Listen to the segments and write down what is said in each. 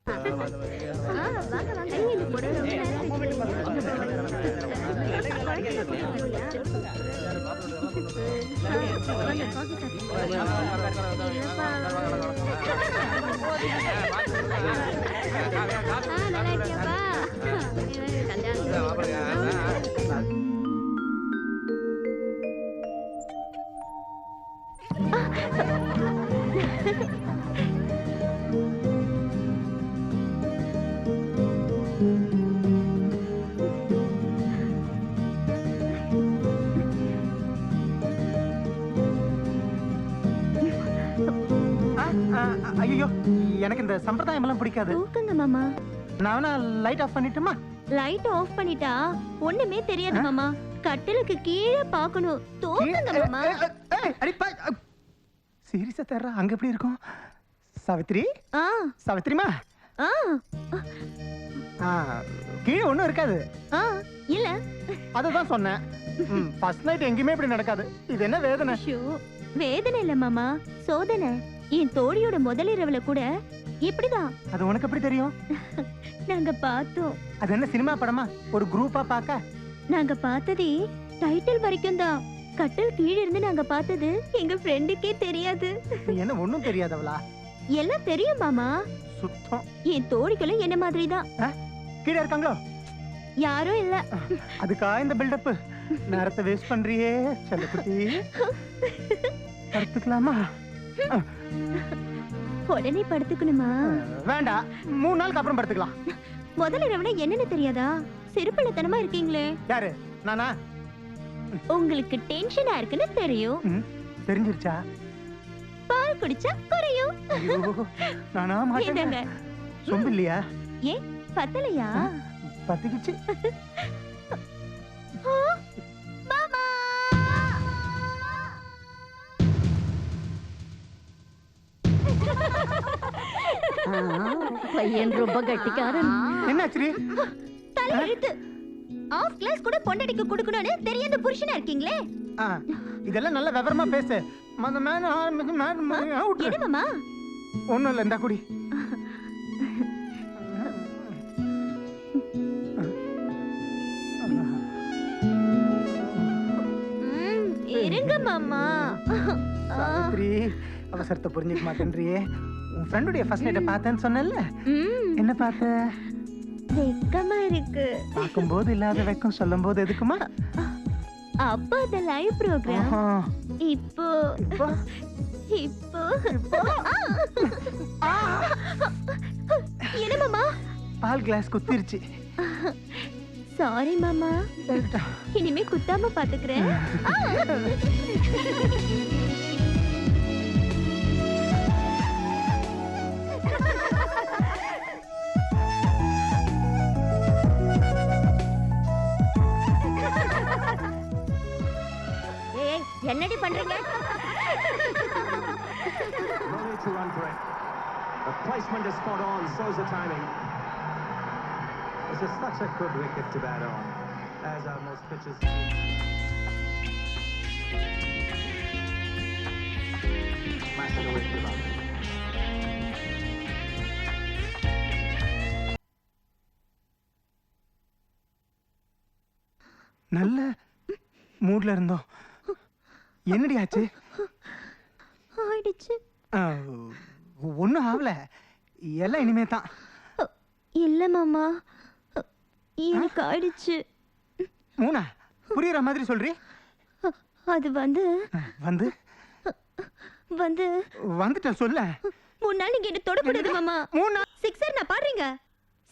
ஐயோ, எனக்கு இந்த சம்பிரதாயம் எல்லாம் பிடிக்காது. தூக்குங்க மாமா. நான் லைட் ஆஃப் பண்ணிட்டுமா? லைட் ஆஃப் பண்ணிட்டா ஒண்ணுமே தெரியாது மாமா. கட்டிலுக்கு கீழே பார்க்கணும். தூக்குங்க மாமா. சீரியஸா தெர்றா? அங்க எப்படி இருக்கும்? சாவித்ரி, சாவித்ரிமா, கீழே ஒண்ணும் இருக்காது. இல்ல, அதுதான் சொன்னேன். ஃபர்ஸ்ட் நைட் எங்கேயுமே இப்படி நடக்காது. இது என்ன வேதனை? வேதனை இல்ல மாமா, சோதனை. என் தோழியோட முதல் இரவுல கூட இப்படிதான். அது உனக்கு எப்படி தெரியும்? நாங்க பார்த்தோம். அது என்ன சினிமா படமா? ஒரு குரூப்பா பார்க்க? நாங்க பார்த்ததே டைட்டில் வரைக்கும் தான். கட்டில் கீழ இருந்து நாங்க பார்த்தது எங்க ஃப்ரெண்டுக்கே தெரியாது. என்ன ஒண்ணும் தெரியாதவளா? எல்லாம் தெரியும் மாமா. சுத்தம். என் தோழிகளும் என்ன மாதிரி தான். கீழ இருக்காங்களோ? யாரும் இல்ல. அதுக்கா இந்த பில்டப்? நேரத்தை வேஸ்ட் பண்றியே செல்லக்குட்டி. படுத்துக்கலாமா? உடனே படுத்துக்கணுமா? வேண்டாம், 3 நாளுக்கு அப்புறம் படுத்துக்கலாம். முதல் இரவுனா என்னன்னு தெரியாதா? சிறுபிள்ளைத்தனமா இருக்கீங்களே. யாரு? நானா? உங்களுக்கு டென்ஷனா இருக்குன்னு தெரியும். தெரிஞ்சிருச்சா? பால் குடிச்சா குறையும். நானா மாட்டேங்க. சொம்பு இல்லையா? ஏ, பத்தலையா? பத்திக்கிச்சு. மாமா, பையன் ரொம்ப கட்டிக்காரன். என்னாச்சு? தலை இழுத்து ஆஃப் கிளாஸ் கூட பொண்டடிக்கு குடுக்கணும்னு தெரியாத புருஷனா இருக்கீங்களே. இதெல்லாம் நல்ல விவரமா பேசு. என்ன மாமா? ஒண்ணும் இல்ல, இந்த குடி. இருங்க மாமா. சாவித்ரி, அவசரத்தை புரிஞ்சுக்க மாட்டேன்றியே. உன் ஃப்ரெண்டுடைய ஃபர்ஸ்ட் நைட்டை பார்த்தேன்னு சொன்னேன்ல, என்ன பார்த்த? வெக்கமா இருக்கு. பார்க்கும்போது இல்லாத வெக்கம் சொல்லும்போது எதுக்குமா? அப்ப அந்த லைவ் ப்ரோகிராம் இப்போ இப்போ என்ன மாமா? பால் கிளாஸ் குத்திருச்சு. சாரி மாமா, இனிமே குத்தாம பாத்துக்கிறேன். என்னடி பண்றீங்க? The placement is spot on, so's the timing. This is such a good wicket to bat on, as are most pitches. Smash it away to the boundary. நல்ல மூட்ல இருந்தோம். என்னடி ஆச்சு? ஆயிடுச்சு. ஒன்னும் ஆகல, எல்லாம் இனிமே தான். இல்ல மாமா, எனக்கு ஆயிடுச்சு. மூணா? புரியுற மாதிரி சொல்றீ? அது வந்து வந்து வந்து வந்துட்ட சொல்ல. 3 நாள் நீங்க என்ன தொடக்கூடாது மாமா. 3 நாள் சிக்ஸர் நான் பாடுறீங்க,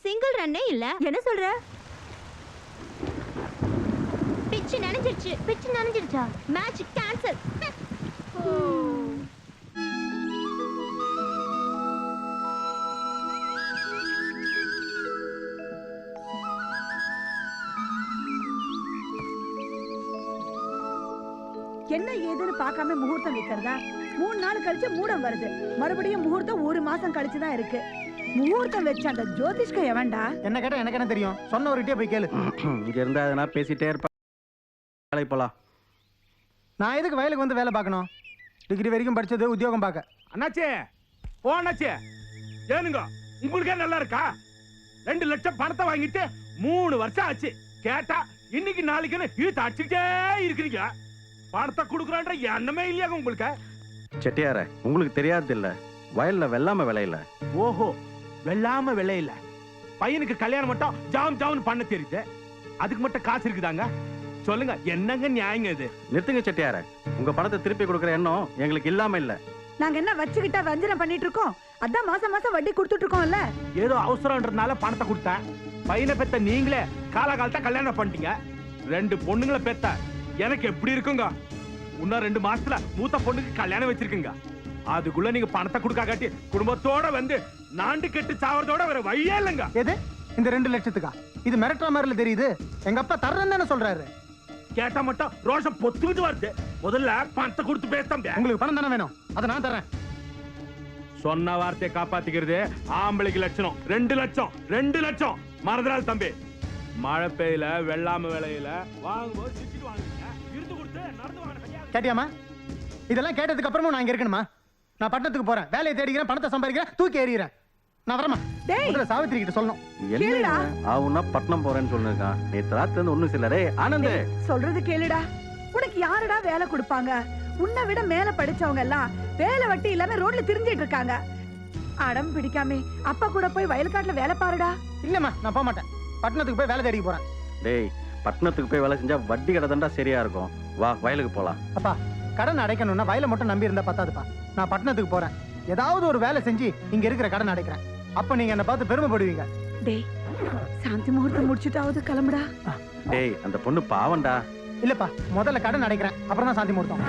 சிங்கிள் ரன்னே இல்ல. என்ன சொல்ற? பிச்சு நனைஞ்சிருச்சு. பிச்சு நனைஞ்சிருச்சா? Match cancel. என்ன ஏதுன்னு பார்க்காம முகூர்த்தம் வைக்கிறதா? 3 நாள் கழிச்சு மூடம் வருது. மறுபடியும் முகூர்த்தம் 1 மாசம் கழிச்சு தான் இருக்கு. முகூர்த்தம் வச்ச அந்த ஜோதிஷ்க எவன்டா? என்ன கேட்டா எனக்கு என்ன தெரியும்? சொன்னவர்கிட்டயே போய் கேளு. இங்க இருந்தா அதனா பேசிட்டே இருப்பா. வேலை போலாம். நான் எதுக்கு வயலுக்கு வந்து வேலை பார்க்கணும்? டிகிரி வரைக்கும் படிச்சது உத்தியோகம் பார்க்க. அண்ணாச்சே, ஓ அண்ணாச்சே, ஏனுங்க உங்களுக்கே நல்லா இருக்கா? 2 லட்சம் பணத்தை வாங்கிட்டு 3 வருஷம் ஆச்சு. கேட்டா இன்னைக்கு நாளைக்குன்னு இழுத்து அடிச்சுட்டே இருக்கிறீங்க. பணத்தை கொடுக்குறான்ற எண்ணமே இல்லையா உங்களுக்கு? செட்டியார உங்களுக்கு தெரியாது இல்ல, வயல்ல வெள்ளாம விளையல. ஓஹோ, வெள்ளாம விளையில. பையனுக்கு கல்யாணம் மட்டும் ஜாம் ஜாம்னு பண்ண தெரியுது. அதுக்கு மட்டும் காசு இருக்குதாங்க? சொல்லுங்க, என்னங்க நியாயங்க இது? நிறுத்துங்க செட்டியார, உங்க பணத்தை திருப்பி கொடுக்குற எண்ணம் எங்களுக்கு இல்லாம இல்ல. நாங்க என்ன வச்சுக்கிட்டா வஞ்சனம் பண்ணிட்டு இருக்கோம்? அதான் மாசம் மாசம் வட்டி கொடுத்துட்டு இருக்கோம்ல. ஏதோ அவசரம்ன்றதுனால பணத்தை கொடுத்தேன். பையனை பெத்த நீங்களே காலகாலத்தா கல்யாணம் பண்ணிட்டீங்க. 2 பொண்ணுங்களை பெத்த எனக்கு எப்படி இருக்குங்க? இன்னும் 2 மாசத்துல மூத்த பொண்ணுக்கு கல்யாணம் வச்சிருக்குங்க. அதுக்குள்ள நீங்க பணத்தை கொடுக்க காட்டி குடும்பத்தோட வந்து நாண்டு கெட்டு சாவறதோட வேற வழியே இல்லைங்க. எது இந்த 2 லட்சத்துக்கா? இது மிரட்டுற மாதிரில தெரியுது. எங்க அப்பா தர்றேன்னு சொல்றாரு. கேட்டா மட்டும் ரோஷம் பொத்துக்கிட்டு வருது. முதல்ல பணத்தை கொடுத்து பேச. உங்களுக்கு பணம் தானே வேணும், அதை நான் தரேன். சொன்ன வார்த்தையை காப்பாத்திக்கிறது ஆம்பளைக்கு லட்சணம். 2 லட்சம் 2 லட்சம் மறந்துடாது தம்பி. மழை பெய்யல, வெள்ளாம விளையில வாங்கும்போது சிரிச்சுட்டு வாங்குங்க. இருந்து கொடுத்து நடந்து வாங்க. கேட்டியாமா? இதெல்லாம் கேட்டதுக்கு அப்புறமும் நான் இங்க இருக்கணுமா? நான் பட்டணத்துக்கு போறேன், வேலையை தேடிக்கிறேன், பணத்தை சம்பாதிக்கிறேன், தூக்கி எறிகிறேன். நான் வரமா? முதல்ல சாவித்திரி கிட்ட சொல்லணும். என்ன ஆவுன்னா பட்டணம் போறேன்னு சொல்லிருக்கான். நேத்து ராத்திரி இருந்து ஒண்ணும் சிலரே. ஆனந்த் சொல்றது கேளுடா. உனக்கு யாருடா வேலை கொடுப்பாங்க? உன்னை விட மேல படிச்சவங்க எல்லாம் வேலை வட்டி இல்லாம ரோட்ல திரிஞ்சிட்டு இருக்காங்க. அடம் பிடிக்காம அப்பா கூட போய் வயல்காட்டுல வேலை பாருடா. இல்லம்மா, நான் போக மாட்டேன். பட்டணத்துக்கு போய் வேலை தேடிக்க போறேன். டேய், பட்டணத்துக்கு போய் வேலை செஞ்சா வட்டி கடை தாண்டா சரியா இருக்கும். வா, வயலுக்கு போலாம். அப்பா, கடன் அடைக்கணும்னா வயலை மட்டும் நம்பி இருந்தா பத்தாதுப்பா. நான் பட்டணத்துக்கு போறேன், ஏதாவது ஒரு வேலை செஞ்சு இங்க இருக்கிற கடன் அடைக்கிறேன். அப்ப நீங்க என்ன பார்த்து பெருமைப்படுவீங்க. டேய், சாந்தி முகூர்த்தம் முடிச்சுட்டாவது கிளம்புடா. டேய், அந்த பொண்ணு பாவண்டா. இல்லப்பா, முதல்ல கடன் அடைக்கிறேன், அப்புறம் தான் சாந்தி முகூர்த்தம்.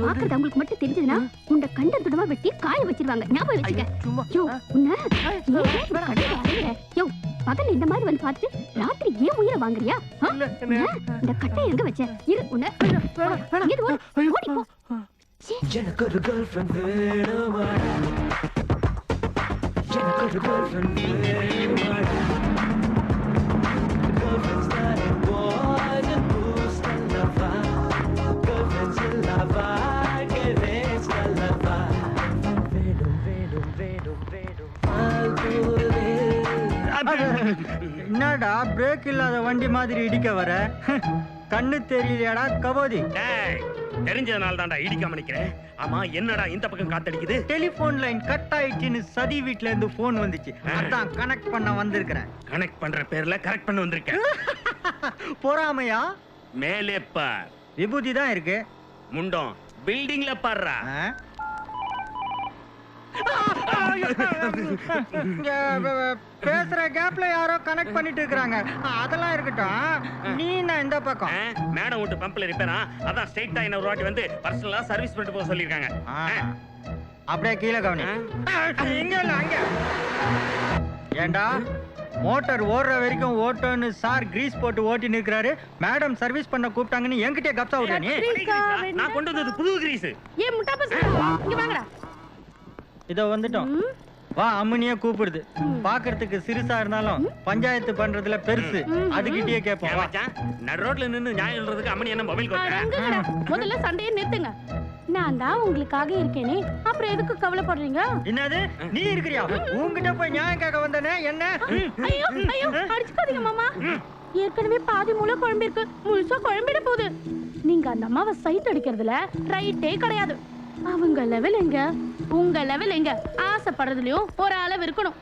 பாக்குறது அவங்களுக்கு மட்டும் தெரிஞ்சதுன்னா உன்னை கண்டம் துடமா வெட்டி காய வச்சிருவாங்க. ஞாபகம் வச்சுக்க. யோ, பகல் இந்த மாதிரி வந்து பார்த்து ராத்திரி ஏன் உயிரை வாங்குறியா? இந்த கட்டை எங்க வச்ச? இரு, உன்னை ஓடி போ. எனக்கு ஒரு girlfriend வேணுமா? எனக்கு ஒரு girlfriend வேணுமா? Girlfriends that are boys and booze and lava. Girlfriends in lava, girlfriends in lava. வேணும் வேணும் வேணும் வேணும். என்னடா பிரேக் இல்லாத வண்டி மாதிரி இடிக்க வர? கண்ணு தெரியலையாடா கபோதி? தெரிஞ்சதுனால தான்டா இடிக்காம நிக்கிறேன். ஆமா என்னடா இந்த பக்கம் காத்தடிக்குது? டெலிபோன் லைன் கட் ஆயிடுச்சுன்னு சதி வீட்ல இருந்து போன் வந்துச்சு. அதான் கனெக்ட் பண்ண வந்திருக்கிறேன். கனெக்ட் பண்ற பேர்ல கரெக்ட் பண்ண வந்திருக்கேன். பொறாமையா? மேலே பார். விபூதி தான் இருக்கு. முண்டம் பில்டிங்ல பாருடா. பேசுற கேப்ல யாரோ கனெக்ட் பண்ணிட்டு இருக்காங்க. அதெல்லாம் இருக்கட்டும். நீ நான் இந்த பக்கம். மேடம் விட்டு பம்ப்ல ரிப்பேரா, அதான் ஸ்ட்ரைட்டா என்ன ஒரு வாட்டி வந்து பர்சனலா சர்வீஸ் பண்ணிட்டு போக சொல்லிருக்காங்க. அப்படியே கீழே கவனி. இங்க இல்ல அங்க. ஏண்டா மோட்டார் ஓடுற வரைக்கும் ஓட்டோன்னு சார் கிரீஸ் போட்டு ஓட்டி நிற்கிறாரு. மேடம் சர்வீஸ் பண்ண கூப்பிட்டாங்கன்னு என்கிட்ட கப்சா விடுற நீ? நான் கொண்டு வந்தது புது கிரீஸ். ஏ முட்டா பசங்க இங்க வாங்கடா. இதோ வந்துட்டோம். வா அம்மனியே கூப்பிடுது. பாக்குறதுக்கு சிறுசா இருந்தாலும் பஞ்சாயத்து பண்றதுல பெருசு. அதுகிட்டயே கேட்போம். நடு ரோட்ல நின்னு நியாயம் சொல்றதுக்கு அம்மனி என்ன மொபைல் அடங்குங்கடா. முதல்ல சண்டையை நிறுத்துங்க. நான் தான் உங்களுக்காக இருக்கேனே, அப்புறம் எதுக்கு கவலைப்படுறீங்க? என்னது நீ இருக்கிறியா? உன்கிட்ட போய் நியாயம் கேட்க வந்தனே என்ன? ஐயோ ஐயோ அடிச்சுக்காதீங்க மாமா. ஏற்கனவே பாதி மூளை குழம்பிருக்கு, முழுசா குழம்பிட போகுது. நீங்க அந்த அம்மாவை சைட் அடிக்கிறதுல ரைட்டே கிடையாது. அவங்க லெவல் எங்க, உங்க லெவல் எங்க? ஆசைப்படுறதுலயும் ஒரு அளவு இருக்கணும்.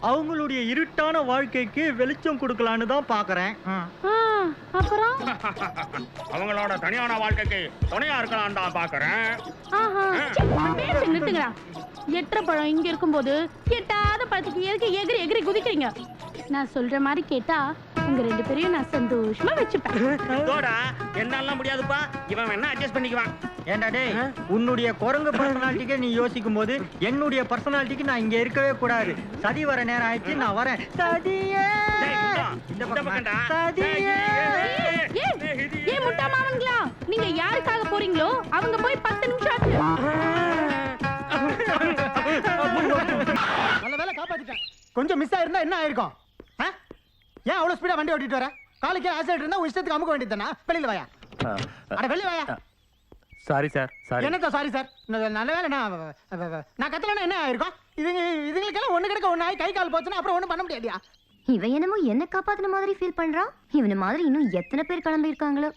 அவங்களுடைய இருட்டான வாழ்க்கைக்கு வெளிச்சம் கொடுக்கலான்னு தான் பாக்குறேன். அப்புறம் அவங்களோட தனியான வாழ்க்கைக்கு துணையா இருக்கலாம் தான் பாக்குறேன். பேச நிறுத்துங்கடா. எட்டரை பழம் இங்க இருக்கும்போது எட்டாத பழத்துக்கு எதுக்கு எகிரி எகிரி குதிக்கிறீங்க? நான் சொல்ற மாதிரி கேட்டா உங்க ரெண்டு பேரையும் நான் சந்தோஷமா வச்சுப்பேன். என்னால முடியாதுப்பா. இவன் என்ன அட்ஜஸ்ட் பண்ணிக்குவான். ஏண்டா டேய், உன்னுடைய குரங்கு பர்சனாலிட்டிக்கு நீ யோசிக்கும் போது என்னுடைய பர்சனாலிட்டிக்கு நான் இங்க இருக்கவே கூடாது. சதி வர நேரம் ஆயிடுச்சு, நான் வரேன். சதியே இந்த பக்கம். சதியே ஏன் முட்டா மாமன்களா, நீங்க யாருக்காக போறீங்களோ அவங்க போய் 10 நிமிஷம் ஆச்சு. நல்ல வேலை காப்பாத்திட்டேன். கொஞ்சம் மிஸ் ஆயிருந்தா என்ன ஆயிருக்கும்? ஏன் அவ்வளவு ஸ்பீடா வண்டி ஓட்டிட்டு வர? காலுக்கே ஆக்சிடென்ட் இருந்தா உன் இஷ்டத்துக்கு அமுக்க வேண்டியதுதானா? வெளியில வாயா. அட வெளியில வாயா. Sorry sir, sorry. என்னத்த சாரி சார்? நல்ல வேலை நான் கத்தலன்னா என்ன ஆயிருக்கும்? இதுங்களுக்கெல்லாம் ஒண்ணு கிடக்க ஒண்ணு ஆகி கை கால் போச்சுன்னா அப்புறம் ஒண்ணும் பண்ண முடியாதியா? இவன் என்னமோ என்ன காப்பாத்தின மாதிரி ஃபீல் பண்றான். இவன மாதிரி இன்னும் எத்தனை பேர் கிளம்பி இருக்காங்களோ.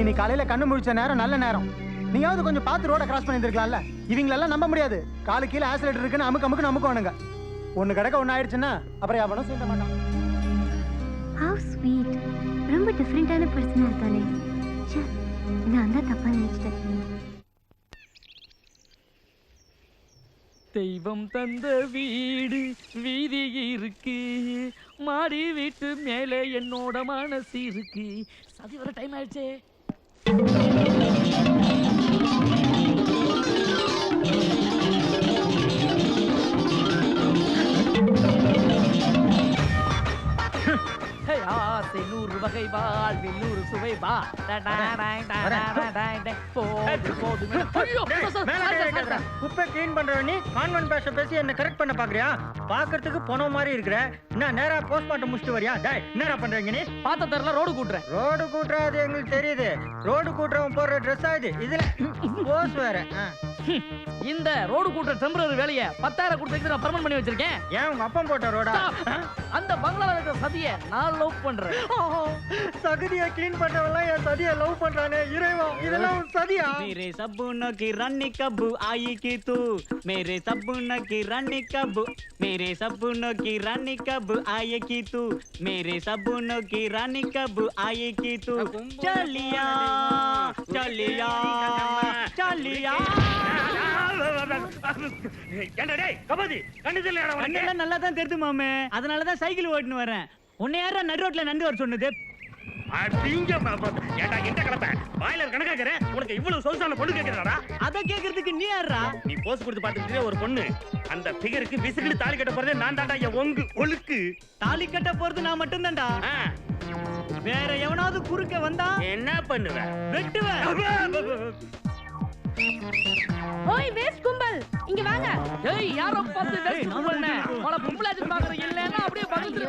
நீ காலையில கண்ணு முழிச்ச நேரம் நல்ல நேரம். நீயாவது கொஞ்சம் பார்த்து ரோட கிராஸ் பண்ணிருக்கலாம்ல. இவங்களெல்லாம் நம்ப முடியாது. காலு கீழே ஆக்சிலேட்டர் இருக்குன்னு அமுக்கு நமக்குவானுங்க. ஒண்ணு கிடக்க ஒண்ணு ஆயிடுச்சுன்னா அப்புறம் யாவனும் சேர்ந்த மாட்டான். How sweet. ரொம்ப டிஃபரெண்டான பர்சனா இருக்கானே. நான் தான் தப்பா நினைச்சிட்டேன். தெய்வம் தந்த வீடு வீதி இருக்கு, மாடி வீட்டு மேலே என்னோட மனசு இருக்கு. சதி வர டைம் ஆயிடுச்சே. ஆசை 100 வகை வாழ்வில் 100 சுவை வா. குப்பை கிளீன் பண்ற நீ கான்வென்ட் பாஷை பேசி என்ன கரெக்ட் பண்ண பாக்குறியா? பாக்குறதுக்கு போன மாதிரி இருக்கிற. என்ன நேரா போஸ்ட்மார்ட்டம் முடிச்சிட்டு வரியா? டேய் என்னடா பண்றீங்க நீ? பார்த்த தெரியல ரோடு கூட்டுறேன். ரோடு கூட்டுறது எங்களுக்கு தெரியுது. ரோடு கூட்டுறவன் போடுற ட்ரெஸ் ஆகுது. இதுல போஸ் வேற. இந்த ரோடு கூட்டுற டெம்பரரி வேலையை 10,000 கொடுத்து நான் பர்மனன்ட் பண்ணி வச்சிருக்கேன். ஏன் உங்க அப்பா போட்ட ரோடா? அந்த பங்களால இருக்கிற சதியை நான் லவ் பண்றேன். சகதியை கிளீன் பண்றவெல்லாம் என் சதியை லவ் பண்றானே. இறைவா, இதெல்லாம் சதியா? मेरे सपनों की रानी कब आएगी तू, मेरे सपनों की रानी कब, मेरे सपनों की रानी कब आएगी तू, मेरे सपनों की रानी कब आएगी तू, चलिया चलिया चलिया. கண்ணெல்லாம் நல்லா தான் தெரியுது மாமே. அதனாலதான் சைக்கிள் ஓட்டுன்னு வரேன். உன்னை யாரா நடு ரோட்ல நண்டு வர சொன்னது? உனக்கு இவ்வளவு சொலுசான பொண்ணு கேட்கிறாரா? அத கேக்குறதுக்கு நீ யாரா? நீ போஸ் கொடுத்து பாத்துட்டு ஒரு பொண்ணு அந்த பிகருக்கு விசிகிட்டு தாலி கட்ட போறதே நான் தாண்டா. ஒங்கு ஒழுக்கு தாலி கட்ட போறது நான் மட்டும் தான்டா. வேற எவனாவது குறுக்க வந்தா என்ன பண்ணுவ? வெட்டுவேன். ஓய் வேஸ்ட் கும்பல் இங்க வாங்க. ஏய் யாரோ பார்த்து வேஸ்ட் கும்பல்னே. உன பொம்பளாச்சு பாக்குறது இல்லன்னா அப்படியே பக்கத்துல.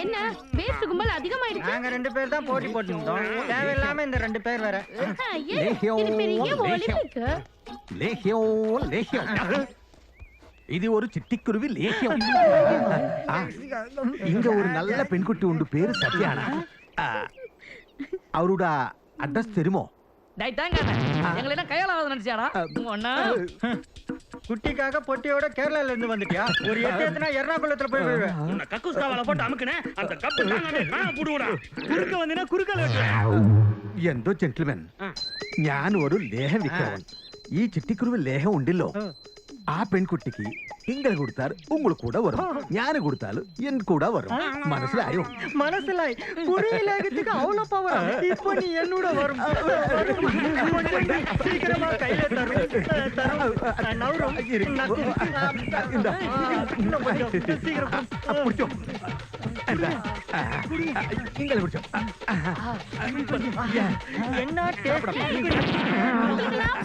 என்ன வேஸ்ட் கும்பல் அதிகமாயிடுச்சு? நாங்க 2 பேர் தான் போட்டி போட்டுட்டோம். தேவையில்லாம இந்த 2 பேர் வேற. இது பெரிய ஒலிம்பிக். இது ஒரு சிட்டிக்குருவி லேகியம் ஆ, இங்க ஒரு நல்ல பெண்குட்டி உண்டு பேரு சத்யானா அவரோட அட்ரஸ் தெரியுமோ டேய் தாங்க எங்களை என்ன கையாளாத நினைச்சாடா ஒண்ணா குட்டிக்காக பொட்டியோட கேரளால இருந்து வந்துட்டியா ஒரு எட்டேத்துனா எர்ணாகுளத்துல போய் விழுவேன் உன்னை கக்கூஸ் காவால போட்டு அமுக்குனே அந்த கப்பு புடுங்கடா குறுக்க வந்தினா குறுக்கல എന്തോ ജെന്റിൽമാൻ ഞാൻ ഒരു ലേഹം വിൽക്കാൻ ഈ ചിട്ടിക്കുരുവ് ലേഹം ഉണ്ടല്ലോ ആ പെൺകുട്ടിക്ക് നിങ്ങൾ കൊടുത്താൽ உங்களுக்கு கூட வரும் ഞാൻ കൊടുത്താൽ എൻ கூட வரும் മനസ്സിലായോ മനസ്സിലായി കുഴിയിലേകத்துக்கு அவ்வளவு பவர் இப்போ நீ என்னோட வரும் சீக்கிரமா கையில தரும் நவரும் சீக்கிரம் പിടിച്ചോ നിങ്ങൾ പിടിച്ചോ என்ன டேஸ்ட்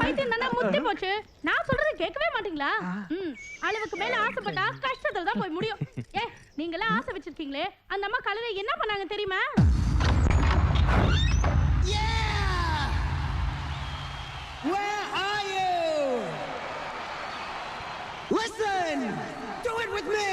பைத்தியம் தானே முத்தி போச்சு நான் சொல்றது கேட்கவே மாட்டீங்களா அளவுக்கு மேல ஆசைப்பட்டா கஷ்டத்துல தான் போய் முடியும் ஏ நீங்களே ஆசை வச்சிருக்கீங்களே அந்த அம்மா காலையில என்ன பண்ணாங்க தெரியுமா Where are you? Listen! Do it with me!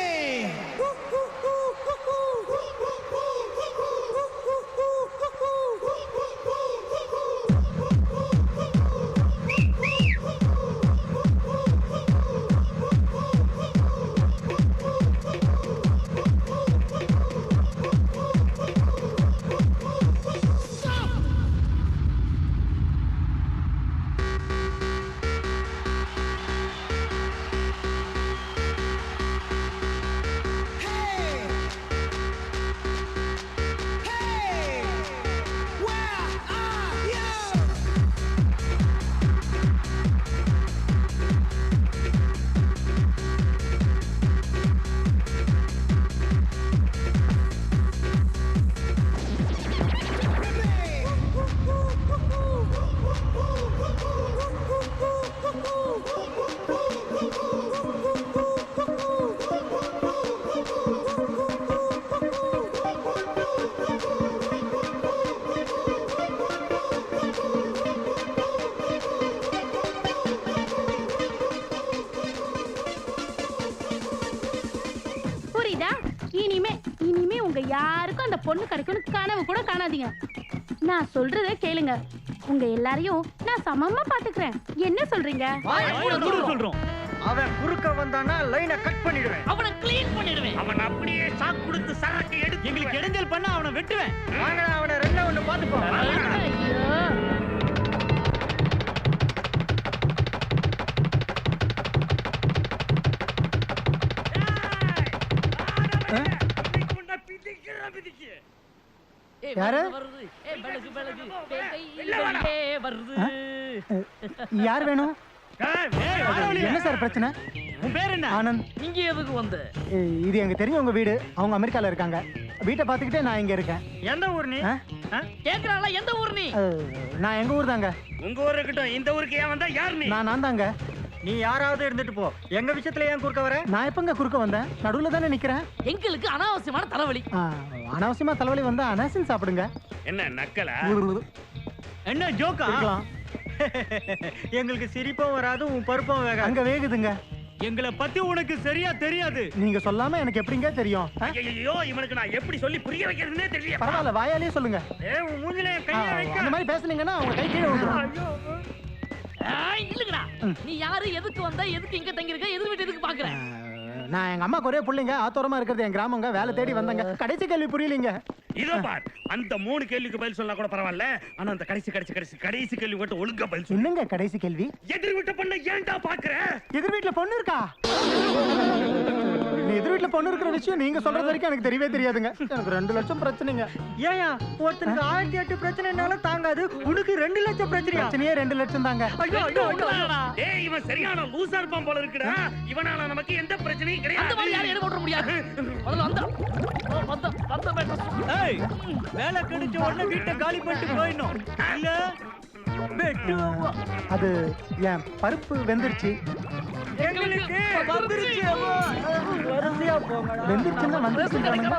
இனிமே உங்க யாருக்கும் அந்த பொண்ணு கிடைக்கும்னு கனவு கூட காணாதீங்க நான் சொல்றத கேளுங்க உங்க எல்லாரையும் நான் சமமா பாத்துக்கிறேன் என்ன சொல்றீங்க சொல்றோம் அவன் குறுக்க வந்தானா லைனை கட் பண்ணிடுவேன் அவனை க்ளீன் பண்ணிடுவேன் அவன் அப்படியே சாக்கு கொடுத்து சரக்கு எடுத்து எங்களுக்கு இடைஞ்சல் பண்ண அவனை வெட்டுவேன் வாங்க அவனை ரெண்டா ஒண்ணு பாத்துப்போம் யாரு யார் வேணும் என்ன சார் பிரச்சனை உன் பேர் என்ன ஆனந்த் இங்க எதுக்கு வந்த இது எனக்கு தெரியும் உங்க வீடு அவங்க அமெரிக்கால இருக்காங்க வீட்டை பாத்துக்கிட்டே நான் இங்க இருக்கேன் எந்த ஊர் நீ கேக்குறாளா எந்த ஊர் நீ நான் எங்க ஊர் தாங்க உங்க ஊர் இருக்கட்டும் இந்த ஊருக்கு ஏன் வந்தா யார் நீ நான் தாங்க நீ யாராவது இருந்துட்டு போ எங்க விஷயத்துல ஏன் குறுக்க வர நான் எப்பங்க குறுக்க வந்தேன் நடுவுல தானே நிக்கிறேன் எங்களுக்கு அனாவசியமான தலைவலி அனாவசியமா தலைவலி வந்தா அனாசின் சாப்பிடுங்க என்ன நக்கலா என்ன ஜோக்கா எங்களுக்கு சிரிப்பும் வராது உன் பருப்பும் வேக அங்க வேகுதுங்க எங்களை பத்தி உனக்கு சரியா தெரியாது நீங்க சொல்லாம எனக்கு எப்படிங்க தெரியும் ஐயோ இவனுக்கு நான் எப்படி சொல்லி புரிய வைக்கிறதுனே தெரியல பரவாயில்ல வாயாலே சொல்லுங்க உன் மூஞ்சில கை வைக்க அந்த மாதிரி பேசுனீங்கன்னா அவங்க கை கீழே விழுந்துரும் இல்லங்கடா நீ யாரு எதுக்கு வந்த எதுக்கு இங்க தங்கி இருக்க எது வீட்டு எதுக்கு பாக்குற நான் எங்க அம்மா ஒரே பிள்ளைங்க ஆத்தோரமா இருக்கிறது என் கிராமங்க வேலை தேடி வந்தாங்க கடைசி கேள்வி புரியலீங்க இதோ பார் அந்த 3 கேள்விக்கு பதில் சொன்னா கூட பரவாயில்ல ஆனா அந்த கடைசி கேள்வி மட்டும் ஒழுங்கா பதில் சொல்லு என்னங்க கடைசி கேள்வி எதிர் வீட்டு பொண்ணு ஏன்டா பாக்குற எதிர் வீட்டுல பொண்ணு இருக்கா நீ எதிர் வீட்டுல பொண்ணு இருக்கிற விஷயம் நீங்க சொல்றது வரைக்கும் எனக்கு தெரியவே தெரியாதுங்க எனக்கு 2 லட்சம் பிரச்சனைங்க ஏயா ஒருத்தனுக்கு 1008 பிரச்சனைனாலும் தாங்காது உனக்கு 2 லட்சம் பிரச்சனையே 2 லட்சம் தாங்க டேய் இவன் சரியான லூசா இருப்பான் போல இருக்குடா இவனால நமக்கு எந்த பிரச்சனையும் அந்த கிடையாது மாதிரி யாரும் எடுக்க விட முடியாது முதல்ல வந்த ஏய் வேலை கிடைச்ச உடனே வீட்டை காலி பண்ணிட்டு போயிடணும் இல்ல வெட்டுவோம் அது என் பருப்பு வெந்துருச்சு எங்களுக்கு வந்துருச்சு வரிசையா போங்கடா வெந்துருச்சுன்னா வந்துருச்சுன்றானுங்க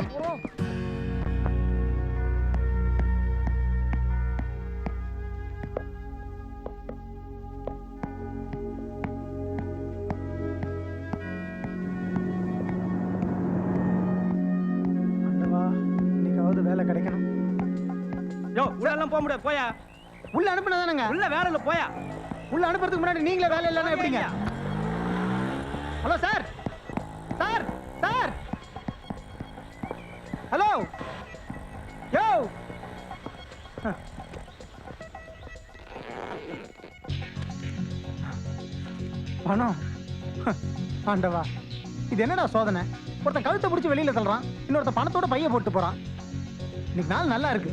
வேலை கிடைக்கணும். யோ உள்ளெல்லாம் போக முடியாது, போயா. உள்ள அனுப்புனதானங்க? உள்ள வேலை இல்ல, போயா. உள்ள அனுப்புறதுக்கு முன்னாடி நீங்களே வேலை இல்லைன்னா எப்படிங்க? Hello sir, sir, sir, hello, yo. பணம், ஆண்டவா, இது என்னடா சோதனை? ஒருத்தன் கழுத்தை பிடிச்சி வெளியில தள்ளுறான், இன்னொருத்த பணத்தோட பைய போட்டு போறான். இன்னைக்கு நாள் நல்லா இருக்கு.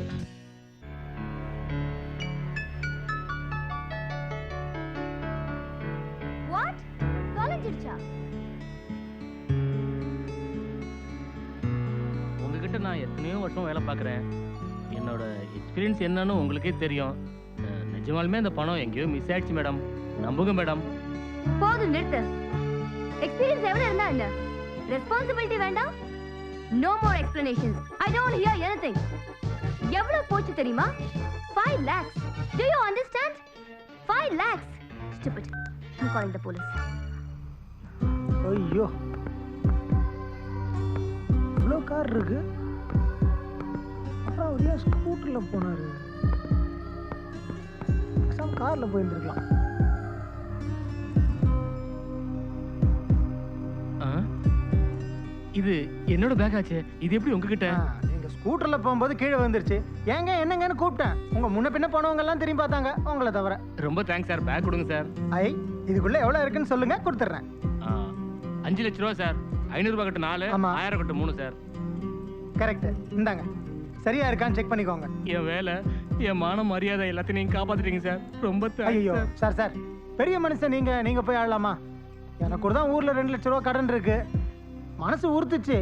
வாட் காலேஜ்ச்சா? உங்ககிட்ட நான் எத்தனையோ வருஷம் வேலை பார்க்குறேன். என்னோட எக்ஸ்பீரியன்ஸ் என்னன்னு உங்களுக்கே தெரியும். நிஜமாலுமே அந்த பணம் எங்கேயோ மிஸ் ஆயிடுச்சு மேடம். நம்புங்க மேடம். போதும் நிறுத்து. எக்ஸ்பீரியன்ஸ் எவ்வளவு இருந்தா என்ன? ரெஸ்பான்சிபிலிட்டி வேண்டாம்? No more explanations. I don't hear anything. எவ்வளவு போச்சு தெரியுமா? 5 lakhs. Do you understand? 5 lakhs. Stupid. I'm calling the police. ஐயோ, இவ்வளோ கார் இருக்கு, அப்புறம் அவர் ஏன் ஸ்கூட்டர்ல போனாரு? கார்ல போயிருந்துருக்கலாம். இது என்னோட பேக் ஆச்சு. இது எப்படி உங்ககிட்ட? நீங்க ஸ்கூட்டர்ல போகும்போது கீழே வந்துருச்சு. ஏங்க என்னங்கன்னு கூப்பிட்டேன். உங்க முன்ன பின்ன போனவங்க எல்லாம் திரும்பி பார்த்தாங்க, உங்களை தவிர. ரொம்ப தேங்க்ஸ் சார். பேக் கொடுங்க சார். ஐ, இதுக்குள்ள எவ்வளவு இருக்குன்னு சொல்லுங்க, கொடுத்துறேன். 5 லட்ச ரூபா சார். 500 ரூபாய் கட்டு 4, 1000 கட்டு 3 சார். கரெக்ட். இந்தாங்க, சரியா இருக்கான்னு செக் பண்ணிக்கோங்க. என் வேலை, என் மான மரியாதை எல்லாத்தையும் நீங்க காப்பாத்திட்டீங்க சார். ரொம்ப ஐயோ சார், சார் பெரிய மனுஷன் நீங்க போய் ஆடலாமா? எனக்கு கூட தான் ஊர்ல 2 லட்ச ரூபா கடன் இருக்கு. மனசு உறுத்துச்சு.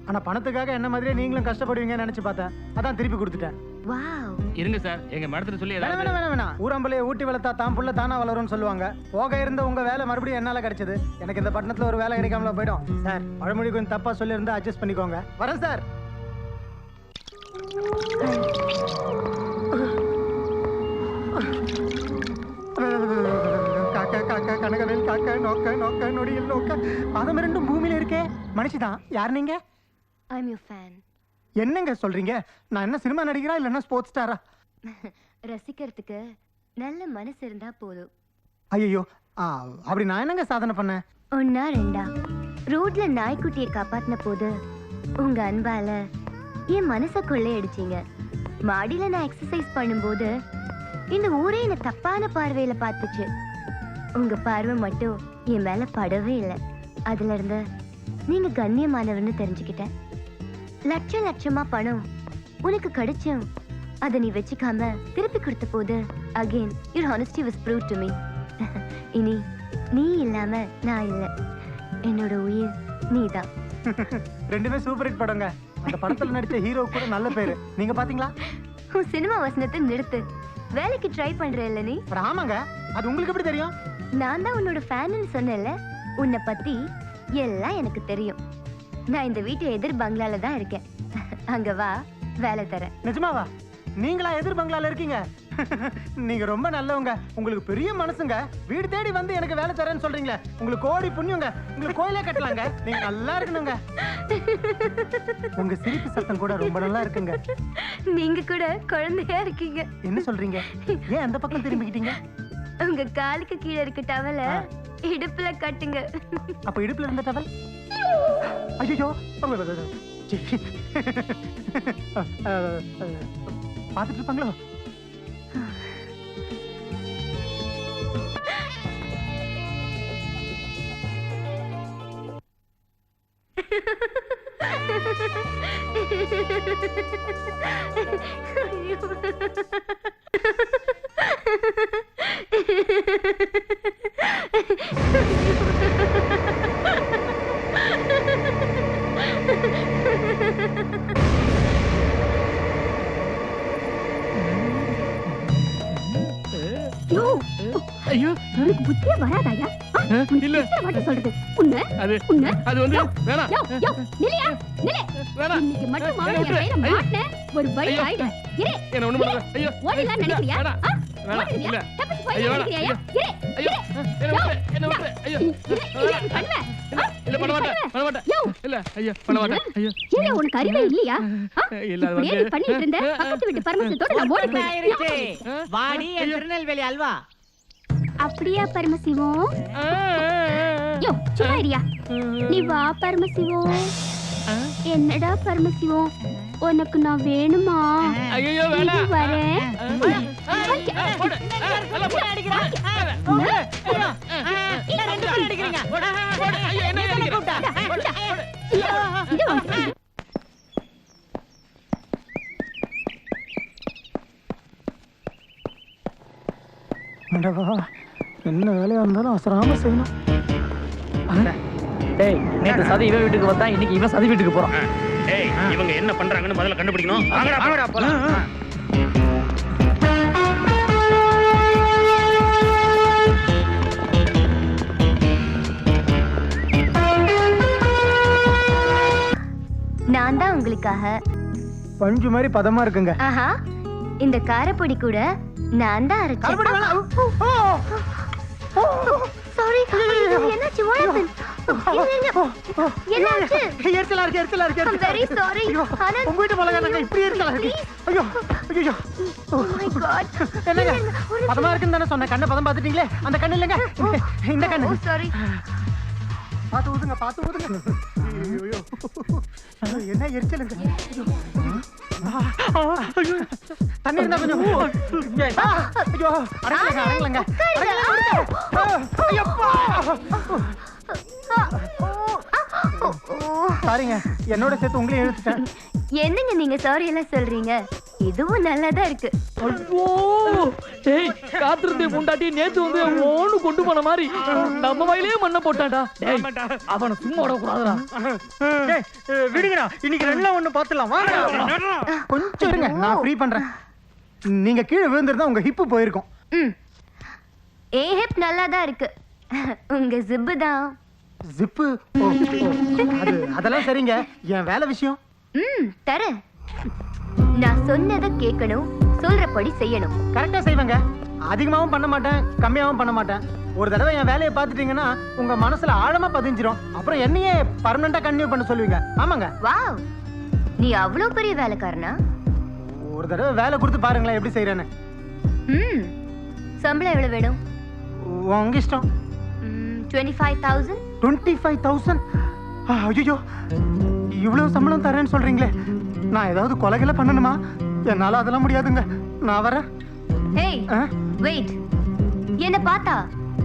ஆனா பணத்துக்காக என்ன மாதிரியே நீங்களும் கஷ்டப்படுவீங்கன்னு நினைச்சு பார்த்தேன். அதான் திருப்பி கொடுத்துட்டேன். வாவ். இருங்க சார், எங்க மேடத்துல சொல்லி வேணாம். ஊரம்பலையை ஊட்டி வளர்த்தா தான் புள்ள தானா வளரும்னு சொல்லுவாங்க. போக இருந்த உங்க வேலை மறுபடியும் என்னால கிடைச்சது. எனக்கு இந்த பட்டணத்துல ஒரு வேலை கிடைக்காமல போயிடும். சார், பழமொழி கொஞ்சம் தப்பா சொல்லியிருந்தா அட்ஜஸ்ட் பண்ணிக்கோங்க. வரேன் சார். கனகவேல் காக்க நோக்க நோக்க நொடியில் நோக்க பாதம் 2 பூமியில இருக்கே. மனுஷிதான். யார் நீங்க? ஐ அம் யுவர் ஃபேன். என்னங்க சொல்றீங்க? நான் என்ன சினிமா நடிகரா இல்லன்னா ஸ்போர்ட்ஸ் ஸ்டாரா? ரசிக்கிறதுக்கு நல்ல மனசு இருந்தா போதும். ஐயோ, அப்படி நான் என்னங்க சாதனை பண்ணேன்? 1 2 ரோட்ல நாய்க்குட்டியை காப்பாத்தின போது உங்க அன்பால என் மனசை கொள்ளையடிச்சீங்க. மாடியில நான் எக்ஸசைஸ் பண்ணும்போது இந்த ஊரே என்ன தப்பான பார்வையில பார்த்துச்சு. உங்க பார்வை மட்டும் என் மேல படவே இல்லை. அதுல இருந்து நீங்க கண்ணியமானவர்னு தெரிஞ்சுக்கிட்டேன். லட்சமா பணம் உனக்கு கிடைச்சும் அதை நீ வச்சுக்காம திருப்பி கொடுத்த போது again your honesty was proved to me. இனி நீ இல்லாம நான் இல்லை. என்னோட உயிர் நீதான். ரெண்டுமே சூப்பர் ஹிட் படங்க. அந்த படத்துல நடிச்ச ஹீரோ கூட நல்ல பேரு. நீங்க பாத்தீங்களா? உன் சினிமா வசனத்தை நிறுத்து. வேலைக்கு ட்ரை பண்ற இல்ல நீ? ஆமாங்க. அது உங்களுக்கு எப்படி தெரியும்? நான் தான் உன்னோட ஃபேன்னு சொன்னேன்ல. உன்னை பத்தி எல்லாம் எனக்கு தெரியும். நான் இந்த வீட்டு எதிர் பங்களால தான் இருக்கேன். அங்க வா, வேலை தரேன். நிஜமாவா? நீங்களா எதிர் பங்களால இருக்கீங்க? நீங்க ரொம்ப நல்லவங்க. உங்களுக்கு பெரிய மனசுங்க. வீடு தேடி வந்து எனக்கு வேலை தரேன்னு சொல்றீங்களே, உங்களுக்கு கோடி புண்ணியங்க. உங்களுக்கு கோயிலே கட்டலாங்க. நீங்க நல்லா இருக்கணுங்க. உங்க சிரிப்பு சத்தம் கூட ரொம்ப நல்லா இருக்குங்க. நீங்க கூட குழந்தையா இருக்கீங்க. என்ன சொல்றீங்க? ஏன் அந்த பக்கம் திரும்பிக்கிட்டீங்க? உங்க காலுக்கு கீழே இருக்க டவல இடுப்புல கட்டுங்க. அப்ப இடுப்புல இருந்த டவல்? ஐயோ, பாத்துட்டு இருப்பாங்களோ? ஐயோ, உனக்கு புத்தியே வராதாயா? இல்ல வாட்ட சொல்றது உன்ன அது உன்ன அது வந்து வேணாம். யோ நிலையா நிலை. வேணாம். இன்னைக்கு மட்டும் மாமா என் கையில மாட்டனே ஒரு வழி ஆயிடு. இரு. என்ன ஒண்ணு பண்ணல. ஐயோ, ஓடிலாம் நினைக்கிறியா? வேணாம். இல்ல. தப்பிச்சு போய் நினைக்கிறியா? இரு. ஐயோ, என்ன விட்டு. ஐயோ. இரு. கண்ணு. இல்ல பண்ண மாட்டேன் பண்ண மாட்டேன் யோ. இல்ல ஐயா பண்ண மாட்டேன் ஐயா ஏலே உனக்கு அறிவே இல்லையா இல்ல அது இப்படியே நீ வந்து பண்ணிட்டு இருந்த பக்கத்து வீட்டு பரமசிவத்தோட நான் ஓடி ஆயிருச்சு வாடி என் திருநெல்வேலி அல்வா அப்படியா பரமசிவம் யோ சும்மா இரியா நீ வா பரமசிவம் என்னடா பரமசிவம் உனக்கு நான் வேணுமா ஐயோ வேணாம் இது வரேன் போடு நல்லா போடு அடிக்கிறான் ரெண்டு பேரும் அடிக்கிறீங்க போடு ஐயோ என்ன அடிக்கிறீங்க போடு இது வந்து ஆண்டவா, என்ன வேலையா இருந்தாலும் அவசரமா செய்யணும். டேய் நேத்து சதி இவன் வீட்டுக்கு வந்தா இன்னைக்கு இவன் சதி வீட்டுக்கு போறான் ஏய் இவங்க என்ன பண்றாங்கன்னு முதல்ல கண்டுபிடிக்கணும் வாங்கடா போலாம் நான் தான் உங்களுக்காக. பஞ்சு மாதிரி பதமா இருக்குங்க. ஆஹா, இந்த காரப்பொடி கூட நான் தான் காரப்பொடி அரைச்சேன். வேணாம். சாரி, என்னாச்சு? What happened? என்னாச்சு? எரிச்சலா இருக்கு. I'm very sorry. ஆனா- உங்க வீட்டு மிளகா நாங்க இப்படி எரிச்சலா இருக்கு. ஐயோ. Oh my God. என்னங்க பதமா இருக்குன்னு தானே சொன்னேன். கண்ணை பதம் பார்த்துட்டீங்களே. அந்த கண்ணு இல்லைங்க, இந்த கண்ணு. Oh, sorry. பார்த்து ஊதுங்க. ஐயோ. என்ன எரிச்சலுங்க. தண்ணி இருந்தா கொஞ்சம் ஐயோ அடங்கலங்க. சாரிங்க, என்னோட சேர்த்து உங்களையும் எழுத்துட்டேன். என்னங்க நீங்க சாரி எல்லாம் சொல்றீங்க? இதுவும் நல்லாதான் இருக்கு. ஐயோ டேய் காத்திருந்தே முண்டாட்டி நேத்து வந்து ஓன்னு கொண்டு போன மாதிரி நம்ம வயலே மண்ணை போட்டான்டா டேய் அவனை சும்மா விட கூடாதுடா விடுங்கடா, இன்னைக்கு ரெண்டுல ஒண்ணு பாத்துலாம். வாங்க கொஞ்சம் இருங்க, நான் ஃப்ரீ பண்றேன். நீங்க கீழே விழுந்திருந்தா உங்க ஹிப்பு போயிருக்கும். ஹிப் நல்லாதான் இருக்கு. உங்க ஜிப்பு தான். ஜிப்பு அதெல்லாம் சரிங்க. என் வேலை விஷயம் தரேன். நான் சொன்னதை கேட்கணும், சொல்றபடி செய்யணும். கரெக்டா செய்வேங்க. அதிகமாவும் பண்ண மாட்டேன், கம்மியாவும் பண்ண மாட்டேன். ஒரு தடவை என் வேலையை பார்த்துட்டீங்கன்னா உங்க மனசுல ஆழமா பதிஞ்சிரும். அப்புறம் என்னையே பர்மனண்டா கண்டினியூ பண்ண சொல்லுவீங்க. ஆமாங்க. வாவ், நீ அவ்வளவு பெரிய வேலைக்காரனா? ஒரு தடவை வேலை கொடுத்து பாருங்களேன் எப்படி செய்யறேன்னு. சம்பளம் எவ்வளவு வேணும்? உங்க இஷ்டம். 25,000. 25,000? ஐயோ, இவ்வளவு சம்பளம் தரேன்னு சொல்றீங்களே. நான் ஏதாவது கொலைகளை பண்ணணுமா? என்னால அதெல்லாம் முடியாதுங்க. நான் வரேன். ஹேய் வெயிட், என்ன பார்த்தா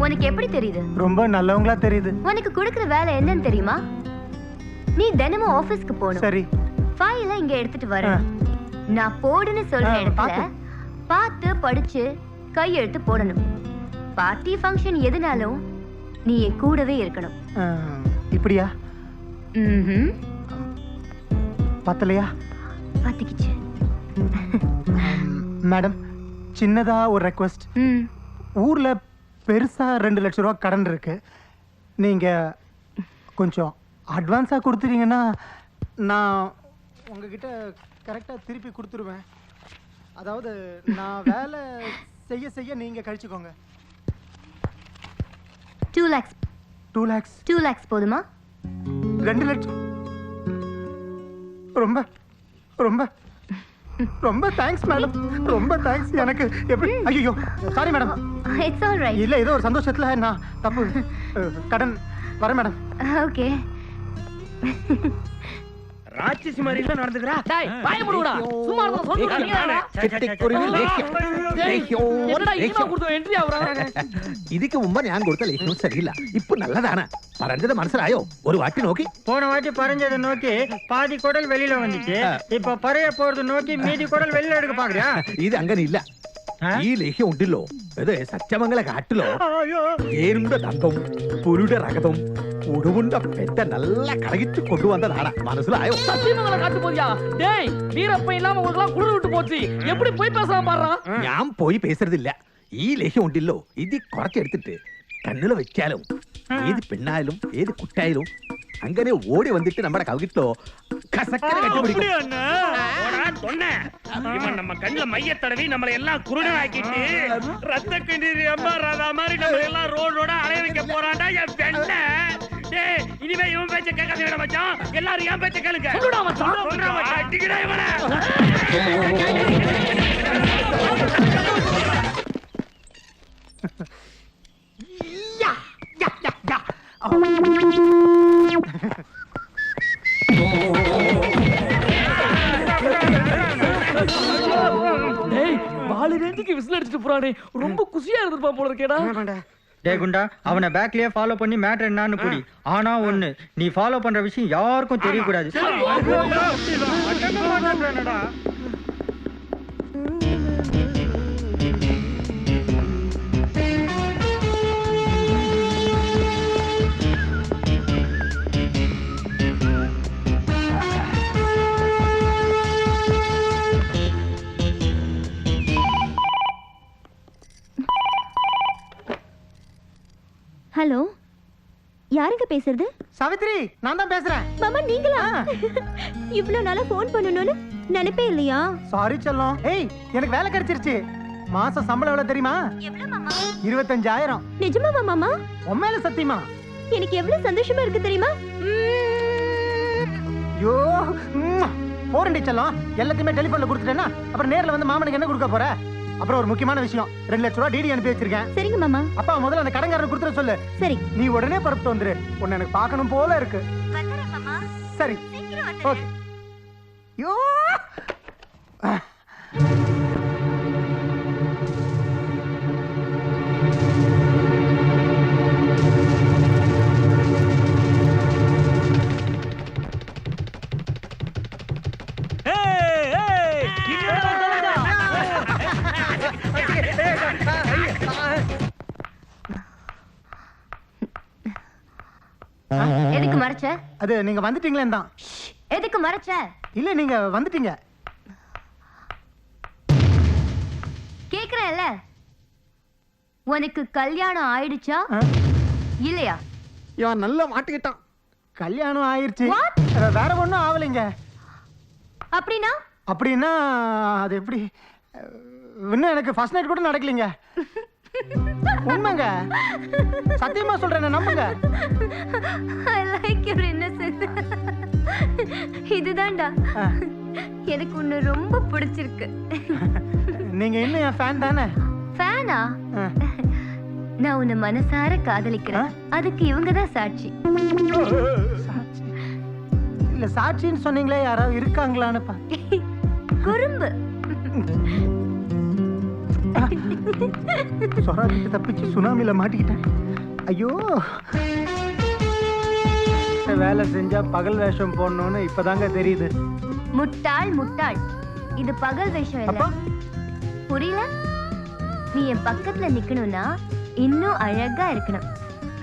உனக்கு எப்படி தெரியுது? ரொம்ப நல்லவங்களா தெரியுது. உனக்கு கொடுக்கிற வேலை என்னன்னு தெரியுமா? நீ தினமும் ஆபீஸ்க்கு போகணும். சரி. ஃபைலை இங்க எடுத்துட்டு வர. நான் போடுன்னு சொல்ற இடத்துல பார்த்து படிச்சு கையெழுத்து போடணும். பார்ட்டி ஃபங்க்ஷன் எதுனாலும் நீ என் கூடவே இருக்கணும். இப்படியா? பத்தலையா? பத்திக்கிச்சு. மேடம், சின்னதா ஒரு ரெக்வெஸ்ட். ஊர்ல பெருசா 2 லட்சம் ரூபாய் கடன் இருக்கு. நீங்க கொஞ்சம் அட்வான்ஸா கொடுத்துட்டீங்கன்னா நான் உங்ககிட்ட கரெக்டா திருப்பி கொடுத்துருவேன். அதாவது நான் வேலை செய்ய செய்ய நீங்க கழிச்சுக்கோங்க. 2 lakhs. 2 lakhs? 2 lakhs போதுமா? 2 லட்சம். ரொம்ப ரொம்ப ரொம்ப தேங்க்ஸ் மேடம். ரொம்ப தேங்க்ஸ். எனக்கு எப்படி? ஐயோ sorry madam. It's all right. இல்ல ஏதோ ஒரு சந்தோஷத்துல நான் தப்பு. கடன் வர மேடம். ஓகே. ராட்சசி மாதிரி எல்லாம் நடந்துக்கறா. டேய் வாயை மூடுடா. சும்மா இருந்த சொல்றீங்க. ചിട്ടിക്കുരുവി ലേഹ്യം. என்னடா இவன் கொடுத்த என்ட்ரி ஆவறா? ഇതിക്ക് മുമ്പ് ഞാൻ കൊടുത്ത ലേഹ്യം ശരിയില്ല. ഇപ്പൊ നല്ലതാണ്. പറഞ്ഞത് മനസ്സിലായോ? ഒരു വാട്ടി നോക്കി. போன வாட்டி பறஞ்சதை நோக்கி பாதி குடல் வெளியில வந்துச்சு. இப்ப பறைய போறது நோக்கி மீதி குடல் வெளியில எடுக்க பாக்குறியா? ഇത് അങ്ങനെയില്ല. ഈ ലേഹ്യം ഉണ്ടല്ലോ, ഇത് സച്ചമംഗല കാട്ടിലോ ഏരുണ്ട ദന്തം പുലിയുടെ രക്തം ഉടുവുണ്ട പെറ്റ നല്ല കടകിട്ട് കൊണ്ടുവന്നതാണ്. മനസ്സിലായോ? சத்தியமங்கல காட்டு போறியா? டேய் வீரப்ப இல்லாம உங்களுக்கு எல்லாம் குளிர் விட்டு போச்சு. எப்படி போய் பேசலாம் பாறா? ഞാൻ പോയി പേசுறதிല്ല. ഈ ലേഹ്യം ഉണ്ടല്ലോ, ഇത് കുറച്ചെടുത്തിട്ട് കണ്ണില് വെച്ചാലും ഏത് പെണ്ണായാലും ഏത് കുട്ടായാലും അങ്ങനെ ഓടി വന്നിട്ട് നമ്മുടെ കവിട്ടോ കസക്കര കെട്ടിപ്പിടിക്കും. இவன் நம்ம கண்ணுல மைய தடவி நம்மள எல்லாம் குருடன் ஆக்கிட்டு ரத்த கண்ணீர் அம்மா ராதா மாதிரி நம்ம எல்லாம் ரோடோட அலைய வைக்க போறான்டா என் பெண்ண. டேய் இனிமே இவன் பேச்ச கேட்காதீங்கடா மச்சான் எல்லாரும் என் பேச்ச கேளுங்க சொல்லுடா மச்சான் சொல்றா மச்சான் அடிக்கடா இவனை யா யா யா யா டேய் பாலு ரேஞ்சுக்கு விசில் அடிச்சிட்டு போறானே ரொம்ப குஷியா இருந்திருப்பான் போல இருக்கேடா டே குண்டா அவனை பேக்லயே ஃபாலோ பண்ணி மேட்டர் என்னன்னு புடி. ஆனா ஒண்ணு, நீ ஃபாலோ பண்ற விஷயம் யாருக்கும் தெரியக்கூடாது. ஹலோ, யாருங்க பேசுறது? சாவித்ரி, நான் தான் பேசுறேன். மாமா நீங்களா? இவ்வளவு நாளா ஃபோன் பண்ணணும்னு நினைப்பே இல்லையா? சாரி செல்லம். ஏய், எனக்கு வேலை கிடைச்சிருச்சு. மாசம் சம்பளம் எவ்வளவு தெரியுமா? எவ்வளவு மாமா? 25,000. நிஜமாவா மாமா? உண்மையில சத்தியமா? எனக்கு எவ்வளவு சந்தோஷமா இருக்கு தெரியுமா? ஐயோ, போறேன்டி செல்லம். எல்லாத்தையுமே டெலிபோன்ல கொடுத்துட்டேன்னா அப்புறம் நேர்ல வந்து மாமனுக்கு என்ன கொடுக்க போற? அப்புறம் ஒரு முக்கியமான விஷயம், 2 லட்சம் ரூபாய் டிடி அனுப்பி வச்சிருக்கேன். சரிங்க மாமா. அப்பா முதல்ல அந்த கடன்காரனுக்கு கொடுத்துட சொல்லு. சரி. நீ உடனே பரப்பிட்டு வந்துரு. உன்னை எனக்கு பார்க்கணும் போல இருக்கு. வந்துறேன் மாமா. சரி. சீக்கிரம் வந்துறேன். ஓகே. யோ. எதுக்கு மறைச்ச? அது நீங்க வந்துட்டீங்களே தான். எதுக்கு மறைச்ச? இல்ல நீங்க வந்துட்டீங்க. கேக்குறேன்ல, உனக்கு கல்யாணம் ஆயிடுச்சா இல்லையா? இவன் நல்லா மாட்டிக்கிட்டான். கல்யாணம் ஆயிருச்சு. வேற ஒண்ணும் ஆவலைங்க. அப்படின்னா? அப்படின்னா அது எப்படி? இன்னும் எனக்கு ஃபர்ஸ்ட் நைட் கூட நடக்கலைங்க. உண்மைங்க, சத்தியமா சொல்றேன், நம்புங்க. I like your innocence. இதுதான்டா எனக்கு உன்னை ரொம்ப பிடிச்சிருக்கு. நீங்க இன்னும் என் ஃபேன் தானே? ஃபேனா? நான் உன்னை மனசார காதலிக்கிறேன். அதுக்கு இவங்க தான் சாட்சி. இல்ல சாட்சின்னு சொன்னீங்களே, யாராவது இருக்காங்களான்னு குறும்பு. சொராக்கிட்டு தப்பிச்சு சுனாமில மாட்டிக்கிட்டேன். ஐயோ, வேலை செஞ்சா பகல் வேஷம் போடணும்னு இப்பதாங்க தெரியுது. முட்டாள் முட்டாள், இது பகல் வேஷம் இல்ல. புரியல? நீ என் பக்கத்துல நிக்கணும்னா இன்னும் அழகா இருக்கணும்.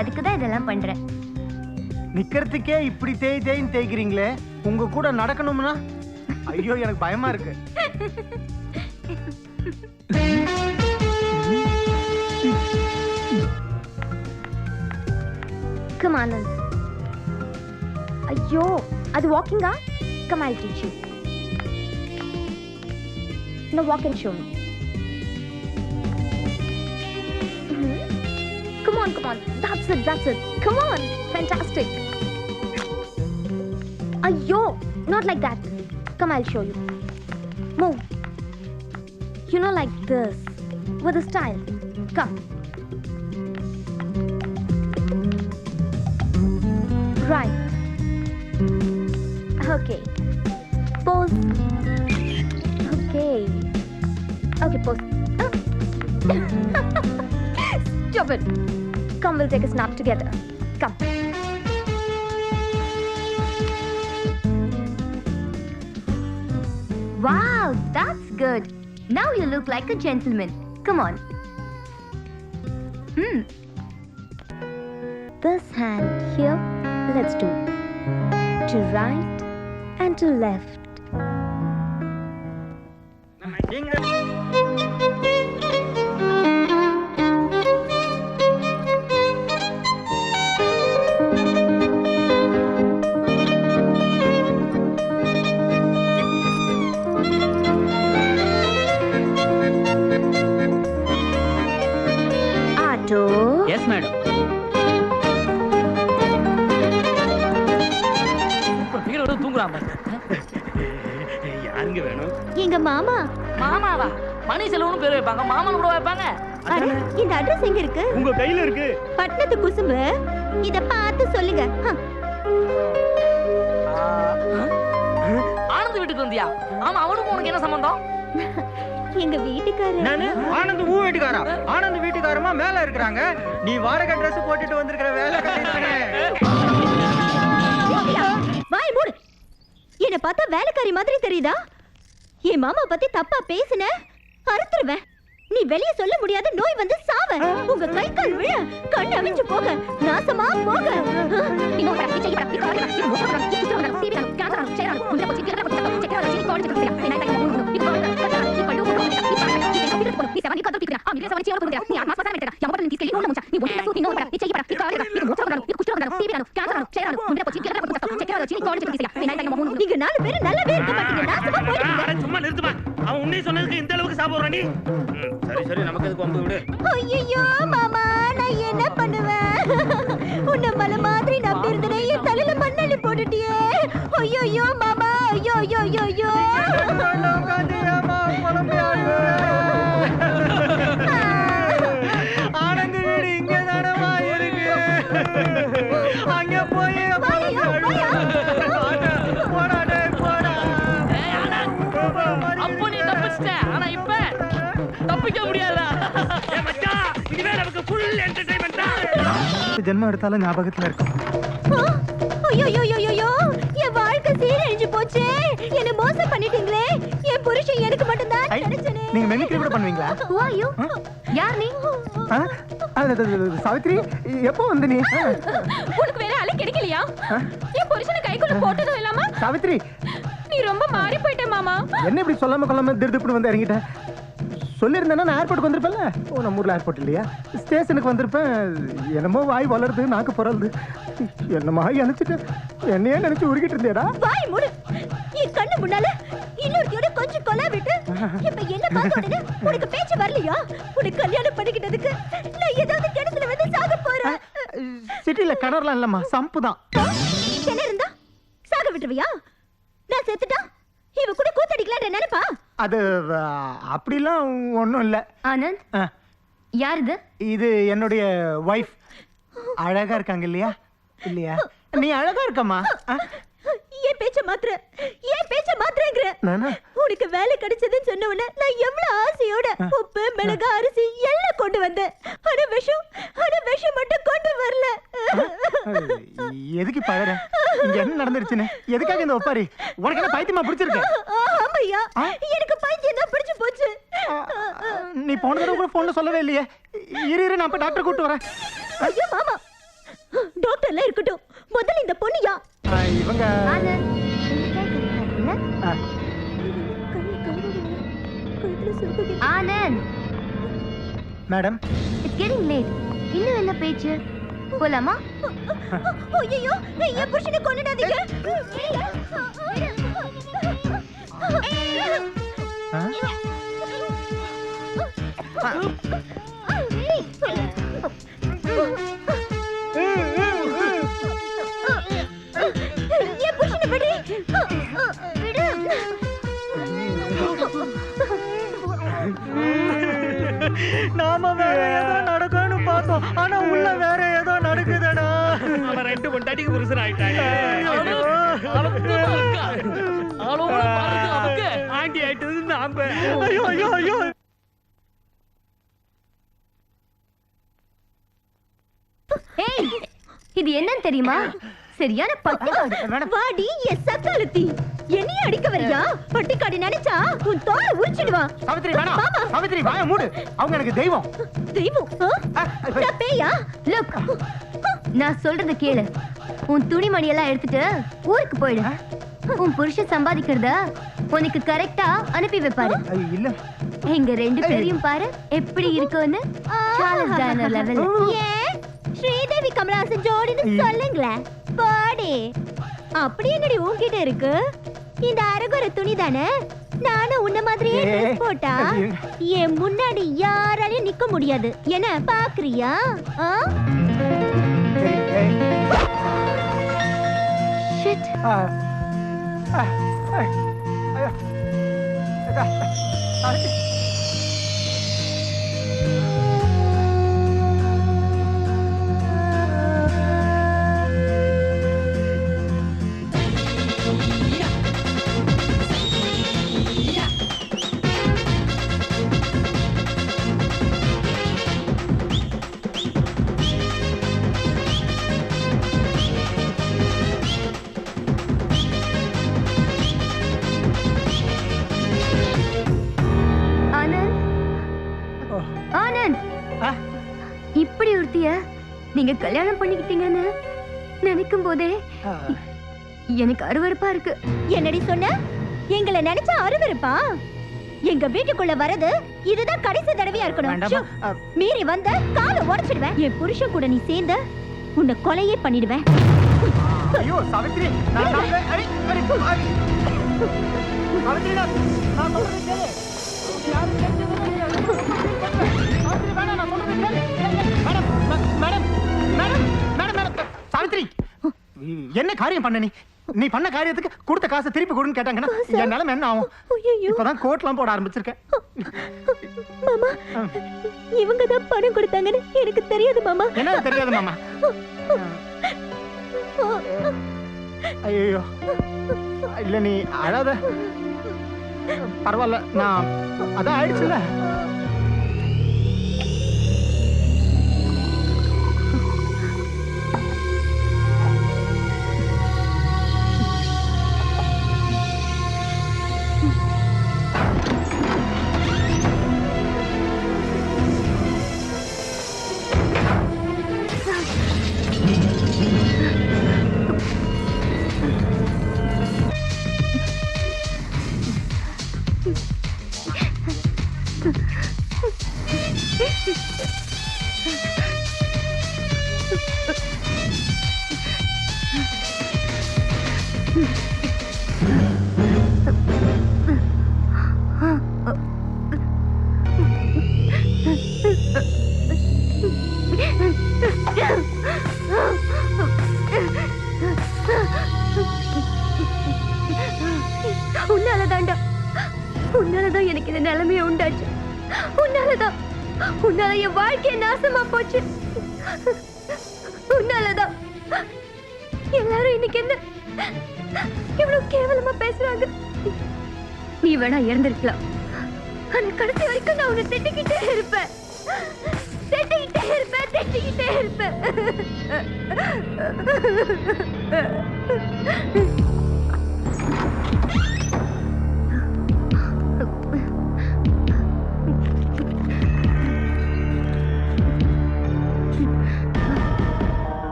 அதுக்குதான் இதெல்லாம் பண்றேன். நிக்கிறதுக்கே இப்படி தேய் தேய்ன்னு தேய்க்கிறீங்களே, உங்க கூட நடக்கணும்னா ஐயோ எனக்கு பயமா இருக்கு. Come on. ஐயோ, அது வாக்கிங்கா? Come, I'll teach you. Now walk and show me. Come on, come on. That's it, that's it. Come on. Fantastic. Ayyo, not like that. Come, I'll show you. Move. You know, like this. With a style. Come. Right. Okay. Pose. Okay. Okay, pose. Stop it. Come, we'll take a snap together. Come. Wow, that's good. Now you look like a gentleman. Come on. This hand here. Let's do to right and to left. Yes, madam. நீங்க வேணும்? எங்க மாமா. மாமாவா? மணி செல்வம்னு பேர் வைப்பாங்க, மாமான்னு கூட வைப்பாங்க. அட, இந்த அட்ரஸ் எங்க இருக்கு? உங்க கையில இருக்கு. பட்டணத்து குசும்பு. இத பார்த்து சொல்லுங்க. ஆனந்த் வீட்டுக்கு வந்தியா? ஆமா, அவனுக்கு உனக்கு என்ன சம்பந்தம்? எங்க வீட்டுக்காரர். நானு ஆனந்த் ஊ வீட்டுக்காரா? ஆனந்த் வீட்டுக்காரமா மேல இருக்கிறாங்க. நீ வாடகை ட்ரெஸ் போட்டுட்டு வந்திருக்கிற வேலை கட்டிட்டானே. வாய் மூடு. என்ன பார்த்தா வேலைக்காரி மாதிரி தெரியுதா? என் மாமா பத்தி தப்பா பேசுன அறுத்துருவேன். நீ வெளிய சொல்ல முடியாத நோய் வந்து சாவ. உங்க கை கால் விழ, கண் அவிஞ்சு போக, நாசமா போக. நீங்க 4 பேரும் நல்லாவே இருக்க மாட்டீங்க. நாசமா போயிடுங்க. சும்மா நிறுத்துமா. அவன் உன்னை சொன்னதுக்கு இந்த அளவுக்கு சாப்பிடுறா நீ? சரி சரி, நமக்கு எதுக்கு வந்து விடு. ஐயோ மாமா, நான் என்ன பண்ணுவேன்? உன்ன மல மாதிரி நம்பி இருந்தனே, என் தலையில மண்ணள்ளி போட்டுட்டியே. ஐயோ மாமா, ஐயோ. ஆனந்த் வீடு இங்க தானமா இருக்கு. அங்க போய் அப்போ நீ தப்பிச்சிட்ட. ஆனா இப்ப தப்பிக்க முடியாதா? ஏ மச்சான், இதுவே நமக்கு ஃபுல் என்டர்டெயின்மென்ட் தான். ஜென்மம் எடுத்தாலும் ஞாபகத்துல இருக்கும். ஐயோ, என் வாழ்க்கை சீரழிஞ்சு போச்சே. என்ன மோசம் பண்ணிட்டீங்களே. என் புருஷன் எனக்கு மட்டும் தான் கிடைச்சனே. நீங்க மெமிக்ரி கூட பண்ணுவீங்களா? Who are you? யார் நீ? சாவித்ரி, எப்போ வந்து நீ? உனக்கு வேற ஆளே கிடைக்கலையா? என் புருஷனை கைக்குள்ள போட்டதும் இல்லாம சாவித்ரி, நீ ரொம்ப மாறி போயிட்ட மாமா. என்ன இப்படி சொல்லாம கொள்ளாம திருப்பி வந்து இறங்கிட்டேன்? சொல்லியிருந்தேன்னா நான் ஏர்போர்ட்டுக்கு வந்திருப்பேன்ல. நம்ம ஊர்ல ஏர்போர்ட் இல்லையா? ஸ்டேஷனுக்கு வந்திருப்பேன். என்னமோ வாய் வளருது, நாக்கு புரளுது. என்னமா நினைச்சிட்டு என்னையே நினைச்சு உருகிட்டு இருந்தேடா. வாய் மூடு. என் கண்ணு முன்னால இன்னொருத்தியோட கொஞ்சம் கொலை விட்டு இப்ப என்ன பார்த்த உடனே உனக்கு பேச்சு வரலையா? உனக்கு கல்யாணம் பண்ணிக்கிட்டதுக்கு நான் ஏதாவது கிணத்துல வந்து சாக போறேன். சிட்டில கிணறுலாம் இல்லம்மா, சம்பு தான். கிணறு இருந்தா சாக விட்டுருவியா? நான் செத்துட்டா இவ கூட கூத்தடிக்கலான்ற நினைப்பா? அது அப்படிலாம் ஒண்ணும் இல்ல. ஆனந்த், யார் இது? இது என்னுடைய வைஃப். அழகா இருக்காங்க இல்லையா? இல்லையா? நீ அழகா இருக்கம்மா. ஏன் பேச்ச மாத்திரங்கிற? உனக்கு வேலை கிடைச்சதுன்னு சொன்ன உடனே நான் எவ்வளவு ஆசையோட உப்பு, மிளகா, அரிசி எல்லாம் கொண்டு வந்தேன். ஆனா விஷம் மட்டும் கொண்டு வரல. எதுக்கு பழற? இங்க என்ன நடந்துருச்சுன்னு? எதுக்காக இந்த ஒப்பாரி? உனக்கு என்ன பைத்தியமா பிடிச்சிருக்கு? ஆமாய்யா, எனக்கு பைத்தியம் தான் பிடிச்சு போச்சு. நீ போன தடவை கூட போன்ல சொல்லவே இல்லையே. இரு நான் போய் டாக்டர் கூட்டு வரேன். ஐயோ மாமா, டாக்டர்ல இருக்கட்டும், முதல்ல இந்த பொண்ணியா இவங்க Anand. Madam, it's getting late. இன்னும் என்ன பேச்சு? போலாமா? ஐயோ, என் புருஷனை கொன்னுடாதீங்க. என் புருஷனை விடு. நாம வேற ஏதோ நடக்கும்னு பார்த்தோம், ஆனா உள்ள வேற ஏதோ நடக்குதுடா. அவன் 2 பொண்டாட்டிக்கு புருஷன் ஆயிட்டாங்க. ஆண்டி ஆயிட்டது நாம. ஐயோ. ஏய், இது என்னன்னு தெரியுமா? சரியான பட்டிக்காடு. வாடி என் சக்காலத்தி. என்னைய அடிக்க வரியா? பட்டிக்காடு நினைச்சா உன் தோலை உரிச்சிடுவான். சாவித்ரி வேணாம். சாவித்ரி வாய மூடு. அவங்க எனக்கு தெய்வம். தெய்வம்? நான் பேயா? லுக், நான் சொல்றத கேளு. உன் துணிமணி எல்லாம் எடுத்துட்டு ஊருக்கு போயிடு. உன் புருஷன் சம்பாதிக்கிறத உனக்கு கரெக்டா அனுப்பி வைப்பாரு. இல்ல, எங்க 2 பேரையும் பாரு எப்படி இருக்குன்னு. Charles டைனர் level. ஏன் ஸ்ரீதேவி கமலஹாசன் ஜோடின்னு சொல்லுங்களேன். பாடி அப்படி என்னடி உன்கிட்ட இருக்கு? இந்த அரகுற துணி தானே? நானும் உன்ன மாதிரியே ட்ரெஸ் போட்டா என் முன்னாடி யாராலையும் நிக்க முடியாது. என்ன பாக்குறியா? ஷிட். இப்படி ஒருத்திய நீங்க கல்யாணம் பண்ணிக்கிட்டீங்கன்னு நினைக்கும் போதே எனக்கு அருவருப்பா இருக்கு. என்னடி சொன்ன? எங்களை நினைச்சா அருவருப்பா? எங்க வீட்டுக்குள்ள வரது இதுதான் கடைசி தடவையா இருக்கணும். மீறி வந்த காலை உடைச்சிடுவேன். என் புருஷன் கூட நீ சேர்ந்த உன்னை கொலையே பண்ணிடுவேன். ஐயோ சாவித்ரி, நான் சாவித்ரி, என்ன காரியம் பண்ண நீ பண்ண காரியத்துக்கு கொடுத்த காசை திருப்பி கொடுன்னு கேட்டாங்கன்னா என் நிலைமை என்ன ஆகும்? இப்பதான் கோட்லாம் போட ஆரம்பிச்சிருக்கேன். மாமா, இவங்க தான் பணம் கொடுத்தாங்கன்னு எனக்கு தெரியாது மாமா. என்ன தெரியாது மாமா? ஐயோ இல்ல, நீ அழாத. பரவாயில்ல, நான் அதான் ஆயிடுச்சுல்ல. உன்னாலதான் எனக்கு இந்த நிலைமையை உண்டாச்சு. உன்னால என் வாழ்க்கைய நாசமா போச்சு. உன்னாலதான் எல்லாரும் இன்னைக்கு என்ன இவ்வளவு கேவலமா பேசுறாங்க. நீ வேணா இறந்திருக்கலாம், ஆனா கடைசி வரைக்கும் நான் உன்னை திட்டிக்கிட்டே இருப்பேன்.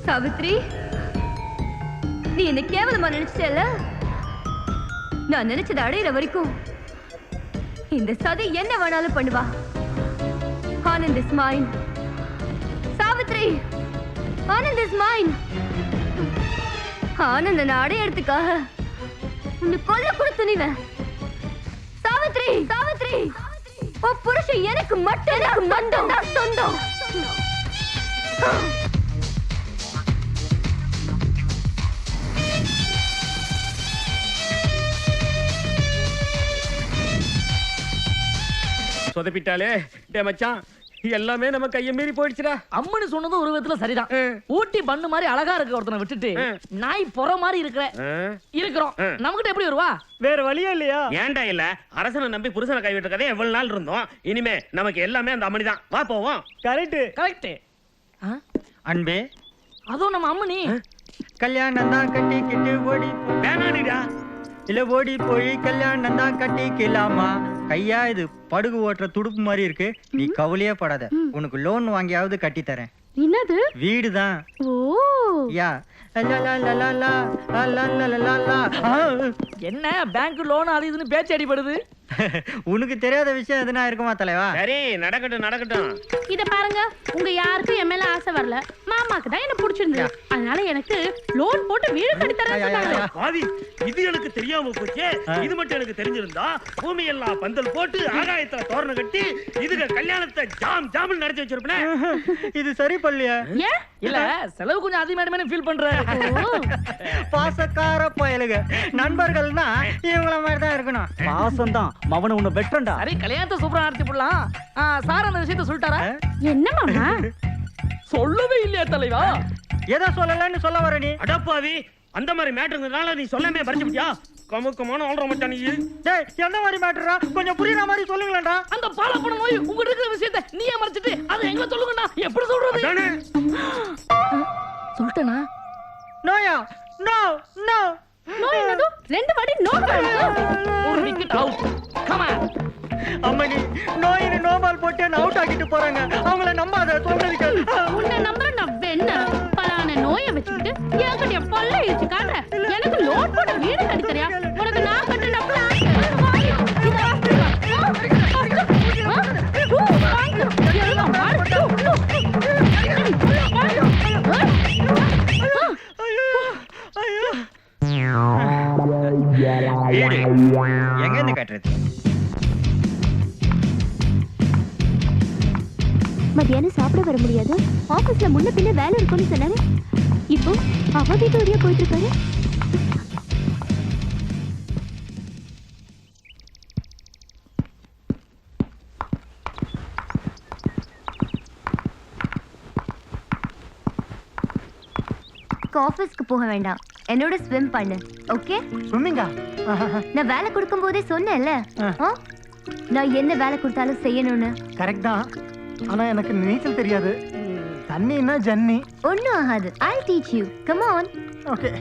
சாவித்ரி, நீ என்ன கேவலமா நினைச்சல. நான் நினைச்சதை அடையிற வரைக்கும் இந்த சதி என்ன வேணாலும் பண்ணுவா. Anand is mine. Savitri, Anand is mine. ஆனந்த நான் அடையறதுக்காக உன்னை கொல்ல கூட துணிவேன். சாவித்ரி, உன் புருஷன் எனக்கு மட்டும் தான் சொந்தம். சொதப்பிட்டாலே டே மச்சான், எல்லாமே நம்ம கைய மீறி போயிடுச்சுடா. அம்மனு சொன்னது ஒரு விதத்துல சரிதான். ஊட்டி பண்ணு மாதிரி அழகா இருக்க ஒருத்தனை விட்டுட்டு நாய் பொற மாதிரி இருக்கிறோம். நமக்கிட்ட எப்படி வருவா? வேற வழியே இல்லையா? ஏன்டா இல்ல, அரசனை நம்பி புருஷனை கைவிட்ட கதை எவ்வளவு நாள் இருந்தோம். இனிமே நமக்கு எல்லாமே அந்த அம்மனி தான். வா போவோம். கரெக்ட். அன்பே, அதுவும் நம்ம அம்மனி. கல்யாணம் தான் கட்டிக்கிட்டு ஓடி வேணாடிடா. இல்ல ஓடி போய் கல்யாணம் தான் கட்டிக்கலாமா? கையா இது படுகு ஓட்டுற துடுப்பு மாதிரி இருக்கு. நீ கவலையே படாத, உனக்கு லோன் வாங்கியாவது கட்டி தரேன். என்னது? வீடுதான். ஓ யா என்ன பேங்க் லோன் அது இதுன்னு பேச்சு அடிபடுது. உனக்கு தெரியாத விஷயம் எதுனா இருக்குமா தலைவா? சரி, நடக்கட்டும். இத பாருங்க, உங்க யாருக்கும் என் மேல ஆசை வரல. மாமாக்கு தான் என்ன பிடிச்சிருந்தது, அதனால எனக்கு லோன் போட்டு வீடு கட்டி தரேன். ஆதி, இது எனக்கு தெரியாம போச்சே. இது மட்டும் எனக்கு தெரிஞ்சிருந்தா பூமி எல்லாம் பந்தல் போட்டு ஆகாயத்துல தோரணம் கட்டி இதுக்கு கல்யாணத்தை ஜாம் ஜாம் நடத்தி வச்சிருப்பேன். இது சரி பள்ளியா? இல்ல செலவு கொஞ்சம் அதிகமானமே ஃபீல் பண்றேன். பாசக்கார பயலுக நண்பர்கள்னா இவங்கள மாதிரி தான் இருக்கணும். பாசம் தான் மவன உன்னை வெட்டண்டா. சரி கல்யாணத்தை சூப்பரா நடத்தி போடலாம். சார் அந்த விஷயத்தை சொல்லிட்டாரா? என்ன மாமா சொல்லவே இல்லையா தலைவா? எதை சொல்லலன்னு சொல்ல வர நீ? அடப்பாவி, அந்த மாதிரி மேட்டர்னால நீ சொல்லாமே பறிச்சு விட்டியா? கமுக்கமான ஆள்ற மச்சான் நீ. டேய் என்ன மாதிரி மேட்டரா? கொஞ்சம் புரியுற மாதிரி சொல்லுங்களேன்டா. அந்த பாலப்பட நோய் உங்க இருக்கிற விஷயத்தை நீயே மறைச்சிட்டு அதை எங்க சொல்லுங்கண்ணா? எப்படி சொல்றது? அதானே. சொல்லிட்டேனா? நோயா? No no. நோ என்னது? 2 வாட்டி நோ ஒரு விக்கெட் அவுட். Come on. அம்மனி நோயின்னு நோபால் போட்டு என்ன அவுட் ஆக்கிட்டு போறாங்க. அவங்கள நம்பாத சொல்றதுக்கு. உன்னை நம்புற நான் வேணா பலான நோயை வச்சுக்கிட்டு என்கிட்ட பல்ல இழுச்சு காட்டுற. எனக்கு லோட் போட வீடு கட்டி தரியா? உனக்கு நான் கட்டின எங்க இருந்து கட்டுறது? மத்தியானம் சாப்பிட வர முடியாது. ஆபீஸ்ல முன்ன பின்ன வேலை இருக்கும்னு சொன்னாரு. இப்போ அவ வீட்டு வழியா போயிட்டு இருக்காரு. ஆபீஸ்க்கு போக வேண்டாம், என்னோட ஸ்விம் பண்ணு. ஓகே? ஸ்விம்மிங்கா? நான் வேலை கொடுக்கும் போதே சொன்னேன்ல, நான் என்ன வேலை கொடுத்தாலும் செய்யணும்னு. கரெக்ட் தான், ஆனா எனக்கு நீச்சல் தெரியாது. தண்ணின்னா ஜன்னி. ஒண்ணும் ஆகாது. I'll teach you. Come on. Okay.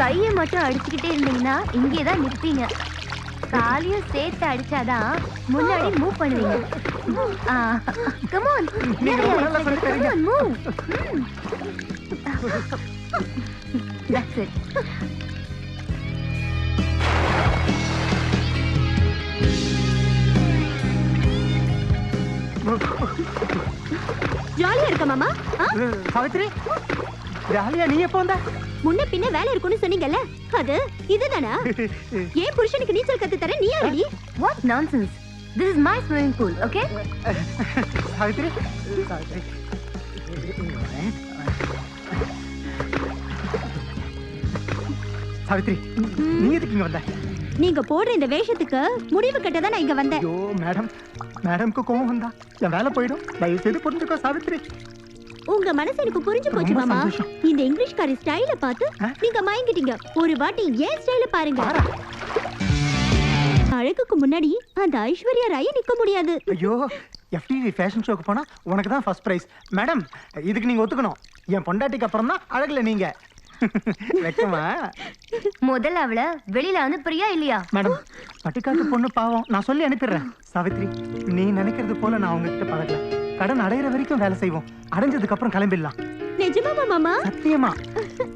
கையை மட்டும் அடிச்சுக்கிட்டே இருந்தீங்கன்னா இங்கே தான் நிற்பீங்க. காலையும் சேர்த்து அடிச்சாதான் முன்னாடி மூவ் பண்ணுவீங்க. Come on. Come on, move. That's it. ஜாலியா இருக்க மாமா? சாவித்ரி, ஜாலியா நீ எப்போ வந்த? முன்ன பின்ன வேலை இருக்குன்னு சொன்னீங்கல்ல, அது இதுதானா? ஏன் புருஷனுக்கு நீச்சல் கத்து தர நீ யாரடி? What nonsense. This is my swimming pool, okay? Savitri, Savitri. Savitri, நீ எதுக்கு இங்க வந்த? நீங்க போடுற இந்த வேஷத்துக்கு முடிவு கட்ட தான் நான் இங்க வந்தேன். ஐயோ மேடம், மேடம்க்கு கோவம் வந்தா என் வேலை போயிடும். தயவு செய்து புரிஞ்சுக்கோ சாவித்ரி. உங்க மனசு எனக்கு புரிஞ்சு போச்சு மாமா. இந்த இங்கிலீஷ்காரி ஸ்டைல பார்த்து நீங்க மயங்கிட்டீங்க. ஒரு வாட்டி ஏன் ஸ்டைல பாருங்க. அழகுக்கு முன்னாடி அந்த ஐஸ்வர்யா ராய் நிக்க முடியாது. ஐயோ, FTV ஃபேஷன் ஷோக்கு போனா உனக்கு தான் ஃபர்ஸ்ட் பிரைஸ். மேடம், இதுக்கு நீங்க ஒத்துக்கணும். என் பொண்டாட்டிக்கு அப்புறம் தான் அழகுல நீங்க. வெக்கமா? முதல்ல அவளை வெளியில அனுப்புறியா இல்லையா? மேடம், பட்டிக்காட்டு பொண்ணு பாவம், நான் சொல்லி அனுப்பிடுறேன். சாவித்ரி, நீ நினைக்கிறது போல நான் உங்ககிட்ட பழகல. கடன் அடையிற வரைக்கும் வேலை செய்வோம், அடைஞ்சதுக்கு அப்புறம் கிளம்பிடலாம். நிஜமாமா மாமா? சத்தியமா.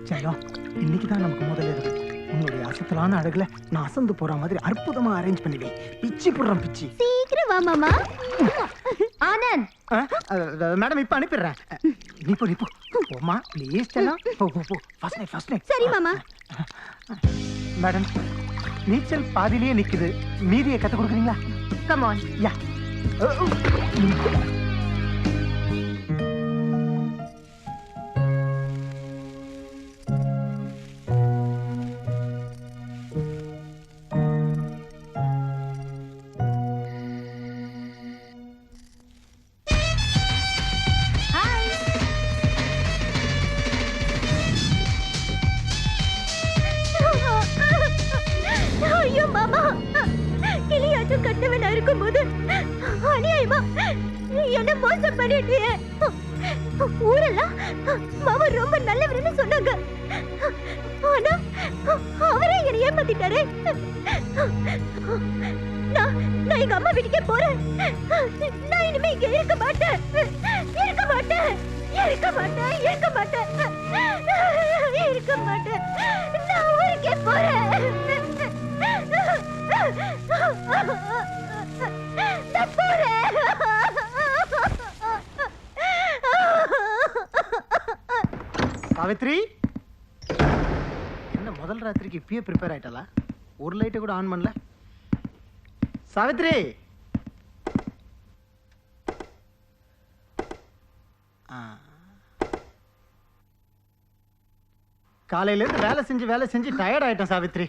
செல்லம், இன்னைக்கு தான் நமக்கு முதல்ல இருக்கு. உன்னுடைய அசத்தலான அழகுல நான் அசந்து போற மாதிரி அற்புதமா அரேஞ்ச் பண்ணிடுவேன். பிச்சி போடுறேன் பிச்சி. சீக்கிரம் வா மாமா. ஆனந்த். மேடம், இப்ப அனுப்பிடுறேன். நீ போ, நீ போ. போமா ப்ளீஸ் செல்லம். போ போ போ. First night. சரி மாமா. மேடம், நீச்சல் பாதியிலேயே நிக்குது. மீதியை கத்து கொடுக்குறீங்களா? Come on. யா. ஐயோ மாமா, கிளியாட்டம் கட்டவனா இருக்கும்போது அநியாயமா என்ன மோசம் பண்ணிட்டியே. ஊரெல்லாம் மாமா ரொம்ப நல்லவர்னு சொன்னாங்க. ஆனா அவரே என்னை ஏமாத்திட்டாரே. நான் எங்க அம்மா வீட்டுக்கே போறேன். நான் இனிமே இங்க இருக்க மாட்டேன். இருக்க மாட்டேன். நான் ஊருக்கே போறேன். சாவித்ரி, என்ன முதல் ராத்திரிக்கு இப்பயே ப்ரிப்பேர் ஆயிட்டலா? ஒரு லைட்டை கூட ஆன் பண்ணல. சாவித்ரி, காலையில இருந்து வேலை செஞ்சு டயர்ட் ஆயிட்டேன் சாவித்ரி.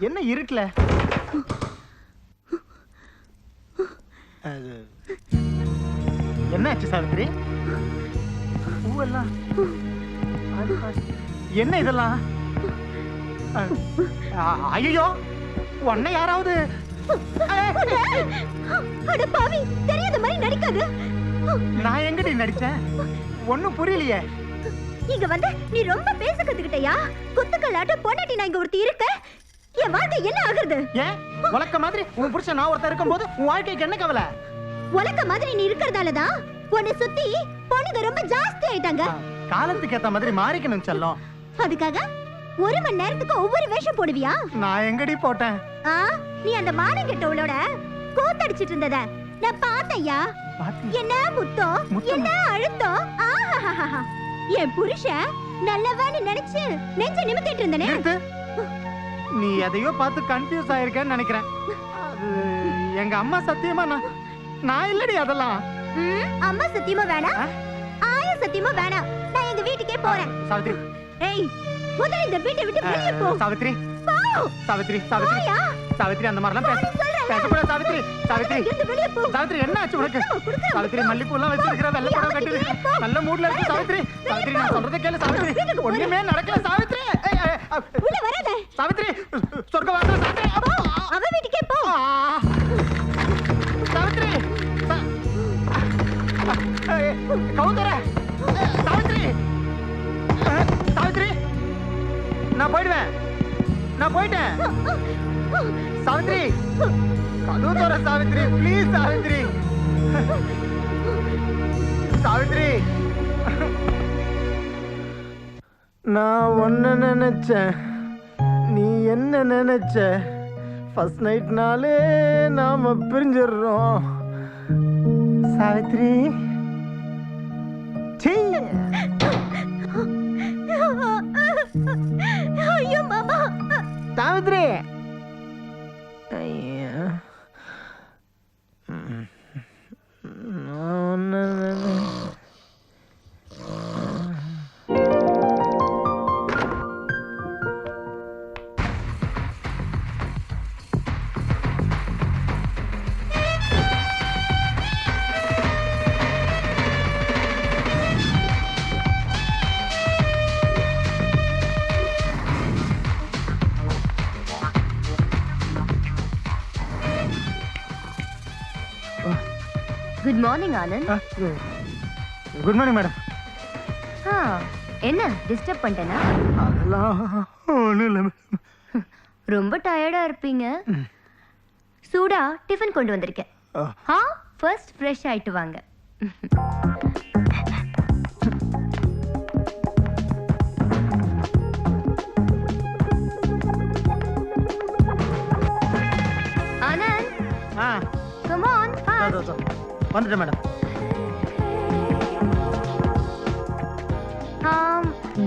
என்ன இருட்டுல என்ன ஆச்சு சாவித்ரி? பூவெல்லாம் என்ன இதெல்லாம்? ஐயோ, உன்னை யாராவது தெரியாத மாதிரி நடிக்காது. நான் எங்கடி நடிச்சேன்? ஒண்ணும் புரியலையே. இங்க வந்து நீ ரொம்ப பேச கத்துக்கிட்டயா? குத்துக்கல்லாட்ட பொண்டாட்டி நான் இங்க ஒருத்தி இருக்க. என் வாழ்க்கை என்ன ஆகுறது? ஏன் உலக்க மாதிரி உன் புருஷன் நான் ஒருத்தர் இருக்கும்போது உன் வாழ்க்கைக்கு என்ன கவலை? உலக்க மாதிரி நீ இருக்கிறதாலதான் உன்னை சுத்தி பொண்ணுங்க ரொம்ப ஜாஸ்தி ஆயிட்டாங்க. காலத்துக்கு ஏத்த மாதிரி மாறிக்கணும் செல்லம். அதுக்காக 1 மணி நேரத்துக்கு ஒவ்வொரு வேஷம் போடுவியா? நான் எங்கடி போட்டேன்? நீ அந்த மானம் கெட்டவளோட கூத்தடிச்சிட்டு இருந்தத நான் பார்த்தேயா. என்ன முத்தம், என்ன அழுத்தம். என் புருஷன் நல்லவன்னு நினைச்சு நெஞ்ச நிமித்திட்டு இருந்தனே. நீ எதையோ பார்த்து கன்ஃபியூஸ் ஆயிருக்கேன்னு நினைக்கிறேன். எங்க அம்மா சத்தியமா நான் இல்லடி அதெல்லாம். அம்மா சத்தியமா வேணாம், ஆயா சத்தியமா வேணாம். நான் எங்க வீட்டுக்கே போறேன். சாவித்ரி, ஏய், முதல்ல இந்த வீட்டை விட்டு வெளியே போ. சாவித்ரி, போ. சாவித்ரி, சாவித்ரி, சாவித்ரி, அந்த மாதிரிலாம் பேசக்கூடாது சாவித்ரி. சாவித்ரி, சாவித்ரி, என்ன ஆச்சு உனக்கு? சாவித்ரி, மல்லிப்பூ எல்லாம் வச்சிருக்கிற, வெள்ளை புடவை கட்டி நல்ல மூட்ல இருக்கு சாவித்ரி. சாவித்ரி, நான் சொல்றதை கேளு சாவித்ரி. ஒண்ணுமே நடக்கல சாவித்ரி. உள்ள வராத சாவித்ரி, சொர்க்கவாசல் சாவித்ரி. அவ வீட்டுக்கே போ. சாவித்ரி, கவுந்தர, சாவித்ரி, சாவித்ரி, நான் போயிடுவேன். நான் போயிட்டேன். சாவித்ரி, கதவு தோற சாவித்ரி, ப்ளீஸ் சாவித்ரி. சாவித்ரி, நான் ஒன்ன நினைச்சேன், நீ என்ன நினைச்ச? ஃபர்ஸ்ட் நைட்னாலே நாம பிரிஞ்சிடுறோம். சாவித்ரி, ஐயோ மாமா. Savitri, good morning Anand. Good morning madam. என்ன டிஸ்டர்ப் பண்ணிட்டேனா? அதெல்லாம் ஒண்ணும் இல்ல. ரொம்ப டயர்டா இருப்பீங்க. சூடா டிஃபன் கொண்டு வந்திருக்கேன். ஃபர்ஸ்ட் ஃப்ரெஷ் ஆயிட்டு வாங்க. Anand, come on. வந்துட்டேன் மேடம்.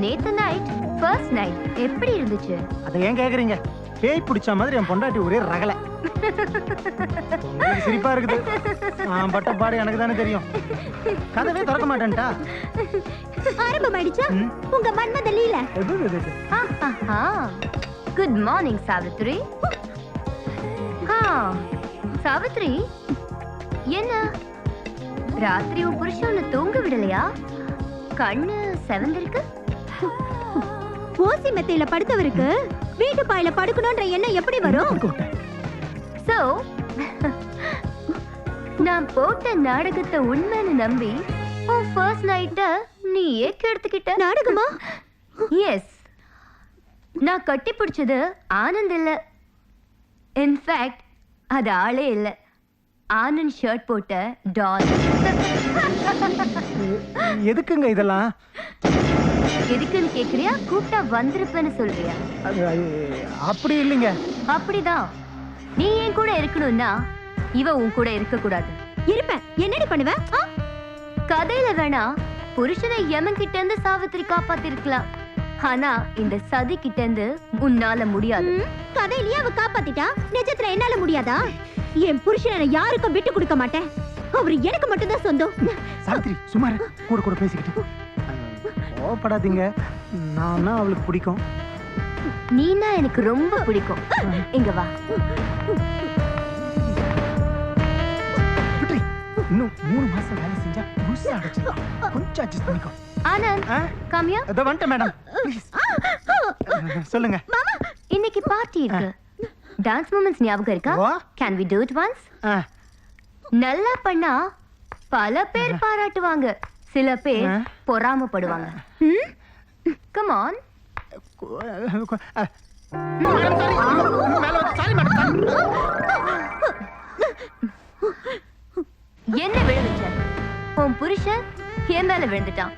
நேத்து நைட் ஃபர்ஸ்ட் நைட் எப்படி இருந்துச்சு? அதை ஏன் கேக்குறீங்க? பேய் பிடிச்ச மாதிரி என் பொண்டாட்டி ஒரே ரகல. சிரிப்பா இருக்குது. பட்ட பாடு எனக்கு தானே தெரியும். கதவே திறக்க மாட்டேன்டா. ஆரம்பமாயிடுச்சா உங்க மன்மத லீல? Good morning Savitri. சாவித்ரி, என்ன ராத்திரி உன் புருஷன் தூங்க விடலையா? கண்ணு செவந்திருக்கு. ஓசி மெத்தையில படுத்தவருக்கு வீட்டு பாயில படுக்கணும்ன்ற எண்ணம் எப்படி வரும்? சோ நான் போட்ட நாடகத்தை உண்மைன்னு நம்பி உன் ஃபர்ஸ்ட் நைட்ட நீ ஏக்க எடுத்துக்கிட்ட. நாடகமா? எஸ். நான் கட்டி பிடிச்சது ஆனந்த் இல்ல. இன்ஃபேக்ட் அது ஆளே இல்ல, ஆனந்த் ஷர்ட் போட்ட டால். எதுக்குங்க இதெல்லாம்? எதுக்குன்னு கேக்குறியா? கூப்பிட்டா வந்திருப்பேன்னு சொல்றியா? அப்படி இல்லைங்க. அப்படிதான். நீ என் கூட இருக்கணும்னா இவ உன் கூட இருக்க கூடாது. இருப்பேன். என்னடி பண்ணுவ? கதையில வேணா புருஷனை யமன் கிட்ட இருந்து சாவித்திரி காப்பாத்திருக்கலாம். ஆனா இந்த சதி கிட்ட இருந்து உன்னால முடியாது. கதையிலேயே அவ காப்பாத்திட்டா, நிஜத்துல என்னால முடியாதா? என் புருஷனை யாருக்கும் விட்டு கொடுக்க மாட்டேன். அவர் எனக்கு மட்டும்தான் சொந்தம். சாவித்ரி சும்மா இரு. கூட கூட பேசிக்கிட்டு கோவப்படாதீங்க. நான் அவளுக்கு பிடிக்கும். நீனா எனக்கு ரொம்ப பிடிக்கும். இங்க வா. விட்ரி, இன்னும் 3 மாசம் வேலை செஞ்சா முழுசா அடைச்சிடலாம். கொஞ்சம் அட்ஜஸ்ட் பண்ணிக்கோ. Anand, come here. இதோ வந்துட்டேன் மேடம். சொல்லுங்க. இன்னைக்கு பார்ட்டி இருக்கு. டான்ஸ் மூமெண்ட்ஸ் ஞாபகம் இருக்கா? Can we do it once? நல்லா பண்ணா பல பேர் பாராட்டுவாங்க, சில பேர் பொறாமப்படுவாங்க. Come on. என்ன விழுந்துட்ட? உன் புருஷன் என் மேல விழுந்துட்டான்,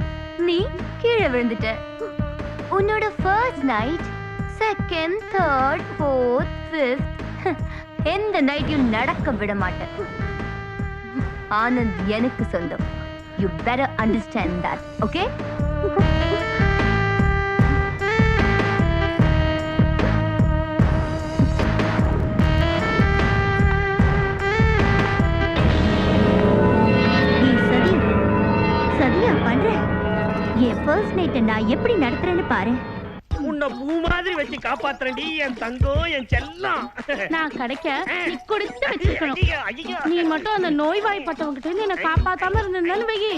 நீ கீழே விழுந்துட்ட. உன்னோட first night, second, third, fourth, fifth எந்த நைட்டையும் நடக்க விட மாட்டேன். ஆனந்த் எனக்கு சொந்தம். You better understand that, okay? சதியா பண்ற? என் ஃபர்ஸ்ட் நைட்டை நான் எப்படி நடத்துறேன்னு பாரு. உன்னை பூ மாதிரி வச்சு காப்பாத்துறேன்டி என் தங்கம், என் செல்லம். நான் கிடைக்க நீ கொடுத்து வச்சிருக்கணும். நீ மட்டும் அந்த நோய்வாய்ப்பட்டவங்கிட்ட இருந்து என்னை காப்பாத்தாம இருந்திருந்தாலும் வெயி,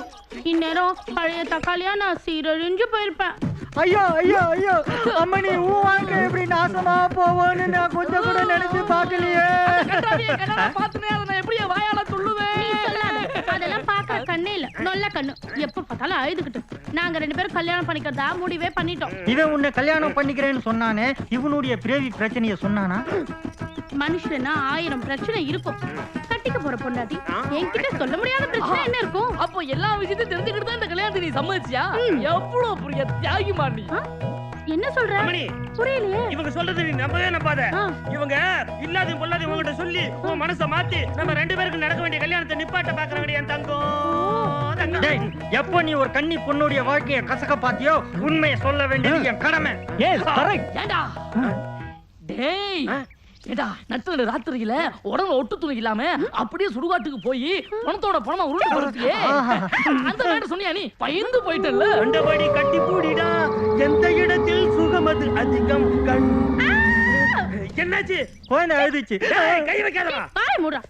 இந்நேரம் பழைய தக்காளியா நான் சீரழிஞ்சு போயிருப்பேன். ஐயோ ஐயோ ஐயோ அம்மனி, உன் வாழ்க்கை எப்படி நாசமா போவோன்னு நான் கொஞ்சம் கூட நினைச்சு பார்க்கலையே. எப்படி வாயால சொல்லுவேன்? அதெல்லாம் பாக்குற கண்ணே இல்ல, நல்ல கண்ணு. எப்ப பார்த்தாலும் அழுதுகிட்டு. நாங்க 2 பேரும் கல்யாணம் பண்ணிக்கிறதா முடிவே பண்ணிட்டோம். இவன் உன்னை கல்யாணம் பண்ணிக்கிறேன்னு சொன்னானே, இவனுடைய பிறவி பிரச்சனைய சொன்னானா? மனுஷனா 1000 பிரச்சனை இருக்கும். கட்டிக்க போற பொண்டாட்டி என்கிட்ட சொல்ல முடியாத பிரச்சனை என்ன இருக்கும்? அப்போ எல்லா விஷயத்தையும் தெரிஞ்சுக்கிட்டு தான் இந்த கல்யாணத்தை நீ சம்மதிச்சியா? எவ்வளவு புரிய தியாகிமா நீ. என்ன சொல்ற? புரியலையே. இவங்க சொல்றது நீ நம்பவே நம்பாத. இவங்க இல்லாத பொல்லாத இவங்கிட்ட சொல்லி உன் மனசை மாத்தி நம்ம 2 பேருக்கு நடக்க வேண்டிய கல்யாணத்தை நிப்பாட்ட பாக்குறவங்க என் தங்கம். டேய், எப்போ நீ ஒரு கன்னி பொண்ணுடைய வாழ்க்கையை கசக்க பாத்தியோ, உண்மையை சொல்ல வேண்டியது என் கடமை. ஏண்டா டேய், ஏடா நட்டு ராத்திரியில உடம்புல ஒட்டு துணி இல்லாம அப்படியே சுடுகாட்டுக்கு போய் பணத்தோட பணமா உருண்டு போறதுக்கே அந்த மாதிரி சொன்னியா? நீ பயந்து போயிட்டல்ல. அண்டபடி கட்டி பூடிடா, எந்த இடத்தில் சுகம் அது அதிகம். என்னாச்சு? குழந்தை அழுதுச்சு. கை வைக்காதடா. பாய் மூடா.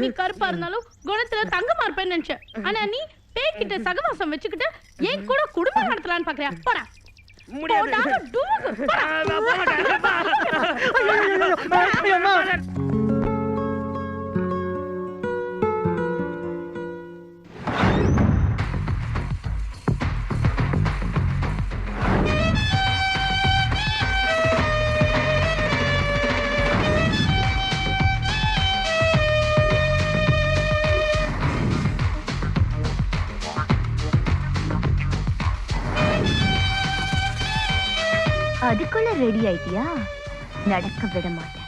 நீ கருப்பா இருந்தாலும் குணத்துல தங்கமா இருப்பேன்னு நினைச்சேன். ஆனா நீ பேய்கிட்ட சகவாசம் வச்சுக்கிட்டு என் கூட குடும்பம் நடத்தலான்னு பாக்குறியா? போடா. அதுக்குள்ள ரெடி ஆயிட்டியா? நடக்க விட மாட்டேன்.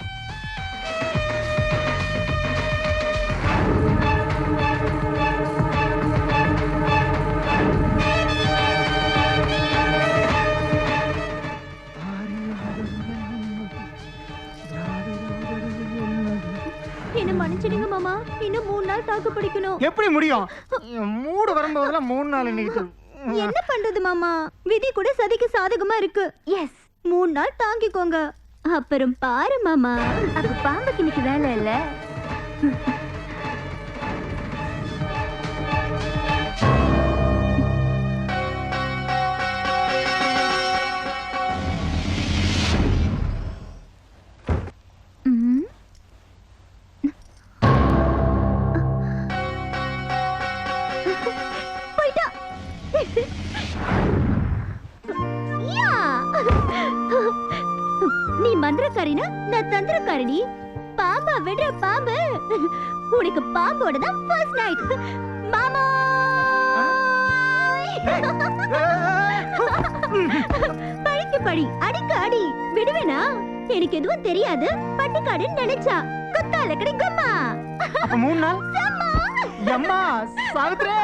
என்ன மன்னிச்சிடுங்க மாமா, இன்னும் 3 நாள் தாக்கு பிடிக்கணும். எப்படி முடியும்? மூடு வரும்போதெல்லாம் 3 நாள் இன்னைக்கு. என்ன பண்றது மாமா, விதி கூட சதிக்கு சாதகமா இருக்கு. எஸ், 3 நாள் தாங்கிக்கோங்க, அப்புறம் பாரு மாமா. அப்ப பாம்புக்கு இன்னைக்கு வேலை இல்ல. போயிட்டா. நீ மந்திரக்காரினா, நான் தந்திரக்காரினி. பாம்பா விடுற பாம்பு. உனக்கு பாம்போட தான் ஃபர்ஸ்ட் நைட் மாமா. பழிக்கு பழி, அடிக்கு அடி. விடுவேனா? எனக்கு எதுவும் தெரியாது, பட்டிக்காடுன்னு நினைச்சா குத்தால கிடைக்குமா? 3 நாள் அம்மா சாவித்ரே.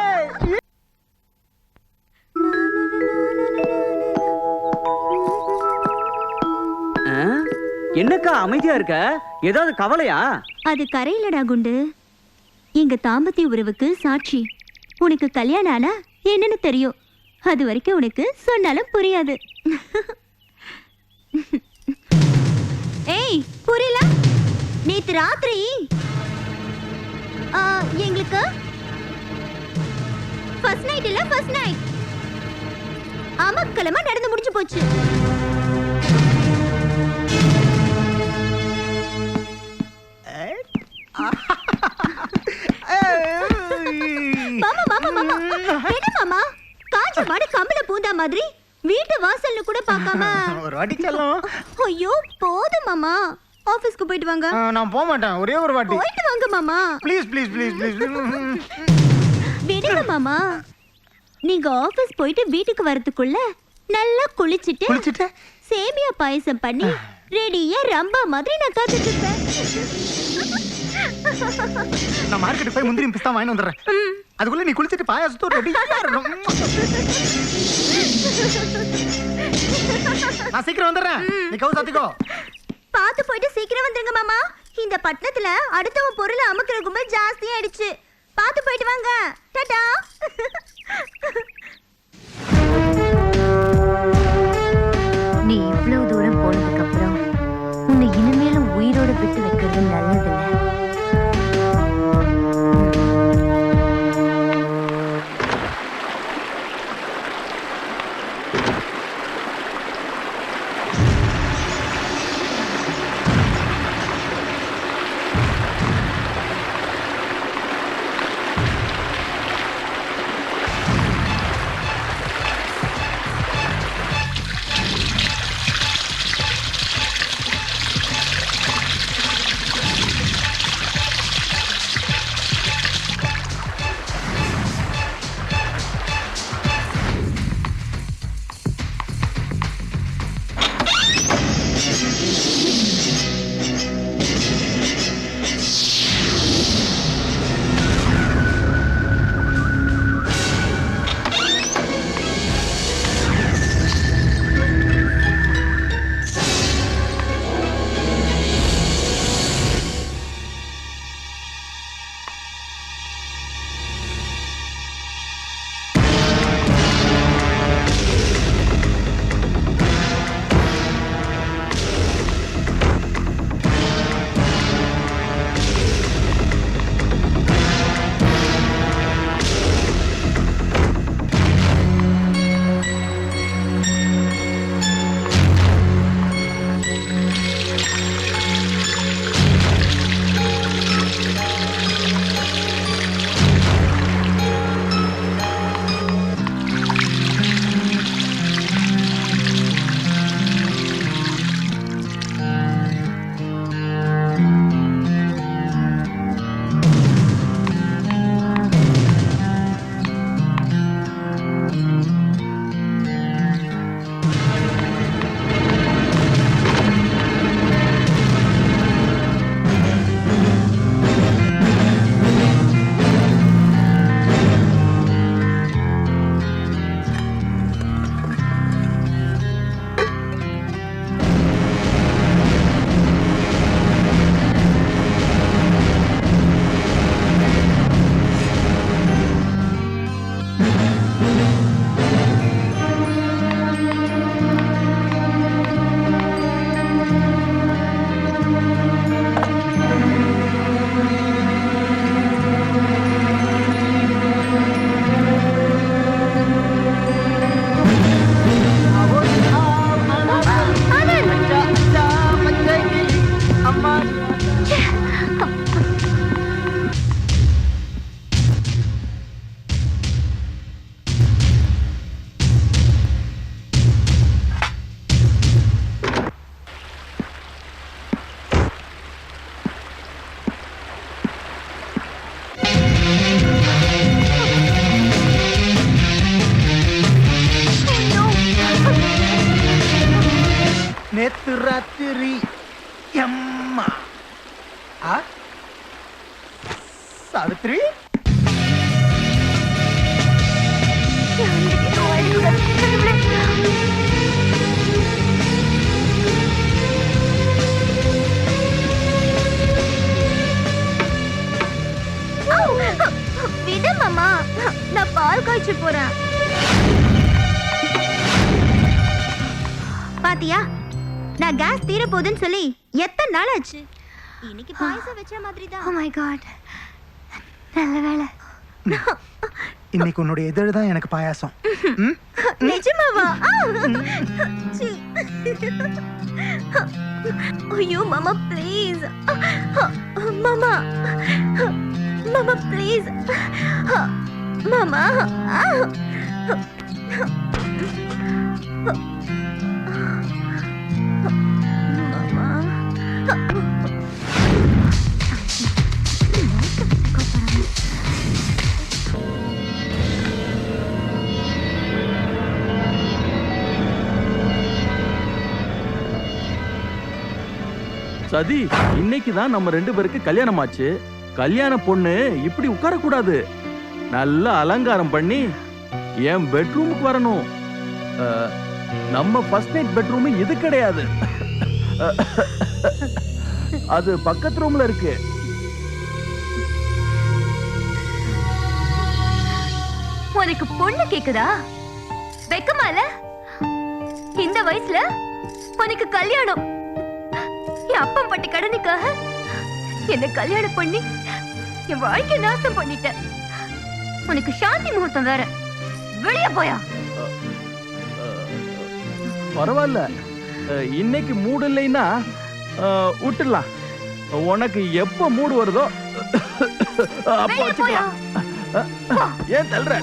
என்னக்கா அமைதியா இருக்க? ஏதாவது கவலையா? அது கரையிலடா குண்டு. எங்க தாம்பத்திய உறவுக்கு சாட்சி. உனக்கு கல்யாணம் ஆனா என்னன்னு தெரியும். அது வரைக்கும் உனக்கு சொன்னாலும் புரியாது. ஏய் புரியல? நேத்து ராத்திரி எங்களுக்கு ஃபர்ஸ்ட் நைட் இல்ல, ஃபர்ஸ்ட் நைட் அமக்கலமா நடந்து முடிஞ்சு போச்சு. மாமா மாமா மாமா என்ன மாமா காஞ்ச மாடு கம்பள பூந்தா மாதிரி வீட்டு வாசல்ல கூட பார்க்காம ஒரு வாட்டி செல்லம். ஐயோ போதும் மாமா, ஆபீஸ்க்கு போயிட்டு வாங்க. நான் போக மாட்டேன், ஒரே ஒரு வாட்டி. போயிட்டு வாங்க மாமா. Please please please please. விடுங்க மாமா. நீங்க ஆபீஸ் போயிட்டு வீட்டுக்கு வரதுக்குள்ள நல்லா குளிச்சிட்டு சேமியா பாயசம் பண்ணி ரெடியா ரம்பா மாதிரி நான் காத்துட்டு இருப்பேன். நான் மார்க்கெட் போய் முந்திரி பிஸ்தா வாங்கி வந்துடுறேன். அதுக்குள்ள நீ குளிச்சிட்டு பாயாசத்தோட ரெடியா இருக்கணும். நான் சீக்கிரம் வந்துடுறேன், நீ கவு சாத்திக்கோ. பாத்து போயிட்டு சீக்கிரம் வந்துருங்க மாமா. இந்த பட்டணத்துல அடுத்தவன் பொருளை அமுக்குற கும்பல் ஜாஸ்தியா ஆயிடுச்சு. பாத்து போயிட்டு வாங்க. டாடா. நீ இவ்வளவு தூரம் போனதுக்கு அப்புறம் உன்னை இனிமேலும் உயிரோட விட்டு வைக்கிறது நல்லதில்ல. விடு மாமா, நான் பால் காய்ச்சி போறேன். பாத்தியா, நான் கேஸ் தீர போகுதுன்னு சொல்லி எத்தனை நாள் ஆச்சு. இன்னைக்கு பாயசம் வச்ச மாதிரி தான். Oh my god, நல்ல வேளை. இன்னைக்கு உன்னுடைய இதழ் தான் எனக்கு பாயாசம். நிஜமாவா? சீ. ஐயோ மாமா ப்ளீஸ், மாமா மாமா ப்ளீஸ், மாமா. சதி, இன்னைக்கு தான் நம்ம 2 பேருக்கு கல்யாணம் ஆச்சு. கல்யாண பொண்ணு இப்படி உட்கார கூடாது. நல்லா அலங்காரம் பண்ணி என் பெட்ரூமுக்கு வரணும். நம்ம ஃபர்ஸ்ட் நைட் பெட்ரூம் இது கிடையாது. அது பக்கத்து ரூம்ல இருக்கு. உனக்கு பொண்ணு கேக்குதா? வெக்கமால? இந்த வயசுல உனக்கு கல்யாணம்? என் அப்பம் பட்ட கடனுக்காக என்ன கல்யாணம் பண்ணி என் வாழ்க்கை நாசம் பண்ணிட்ட. உனக்கு சாந்தி முகூர்த்தம் வேற. வெளியே போயா. பரவாயில்ல, இன்னைக்கு மூடு இல்லைன்னா விட்டுடலாம். உனக்கு எப்ப மூடு வருதோ அப்போ வச்சுக்கலாம். ஏன் தள்ளுற?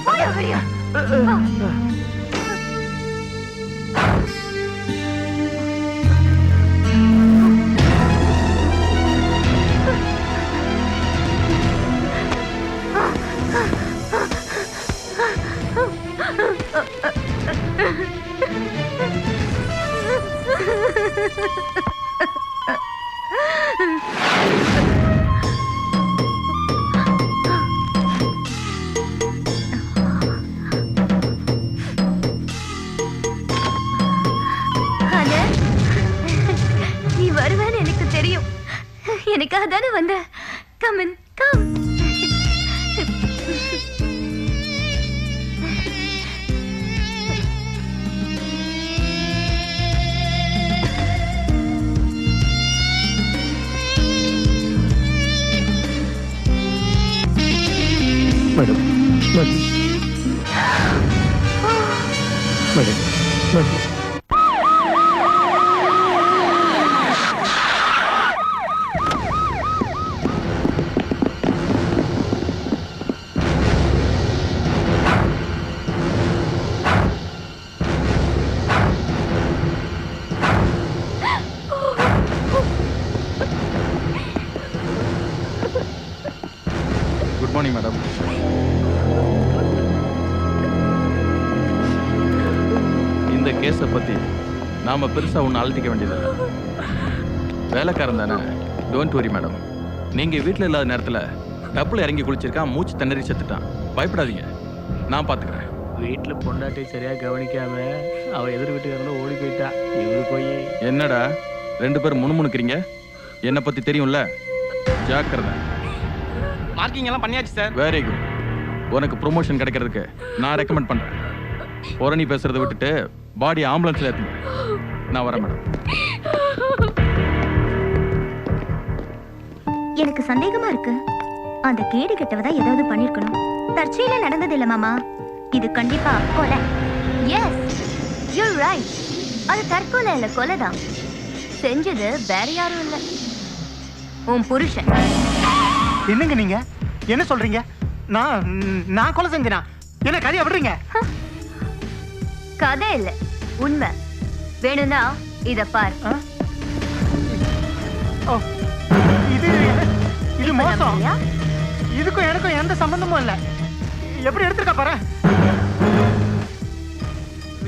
நீ வருவேன்னு எனக்கு தெரியும். எனக்காக தானே வந்த. Come in, come. Madam, madam, madam, madam. Good morning madam. இந்த கேஸை பத்தி நாம பெருசா ஒன்றும் அலட்டிக்க வேண்டியது. வேலைக்காரன் தானே, டோன்ட் வரி மேடம். நீங்க வீட்டில் இல்லாத நேரத்தில் டப்புல இறங்கி குளிச்சிருக்கான், மூச்சு திணறி செத்துட்டான். பயப்படாதீங்க, நான் பார்த்துக்கிறேன். வீட்டில் பொண்டாட்டி சரியா கவனிக்காம அவ எதிர் வீட்டுக்காரங்கள ஓடி போயிட்டா. இவரு போய் என்னடா 2 பேரும் முணுமுணுக்கிறீங்க? என்னை பத்தி தெரியும்ல, ஜாக்கிரதை. மார்க்கிங் எல்லாம் பண்ணியாச்சு சார். Very good. உனக்கு ப்ரொமோஷன் கிடைக்கிறதுக்கு நான் ரெக்கமெண்ட் பண்றேன். புரணி பேசுறதை விட்டுட்டு பாடி ஆம்புலன்ஸ்ல ஏத்துங்க. நான் வரேன் மேடம். எனக்கு சந்தேகமா இருக்கு. அந்த கேடு கெட்டவதா ஏதாவது பண்ணிருக்கணும். தற்செயலா நடந்தது இல்ல மாமா, இது கண்டிப்பா கொலை. Yes, you right. அது தற்கொலை இல்ல, கொலைதான். செஞ்சது வேற யாரும் இல்ல, உன் புருஷன். என்னங்க நீங்க என்ன சொல்றீங்க? நான் கொலை செஞ்சேனா? என்ன கதையை விடுறீங்க? கதை இல்ல, உண்மை. வேணும்னா இத பார். இது மோசம். இதுக்கும் எனக்கும் எந்த சம்பந்தமும் இல்ல. எப்படி எடுத்துருக்கா பாரு.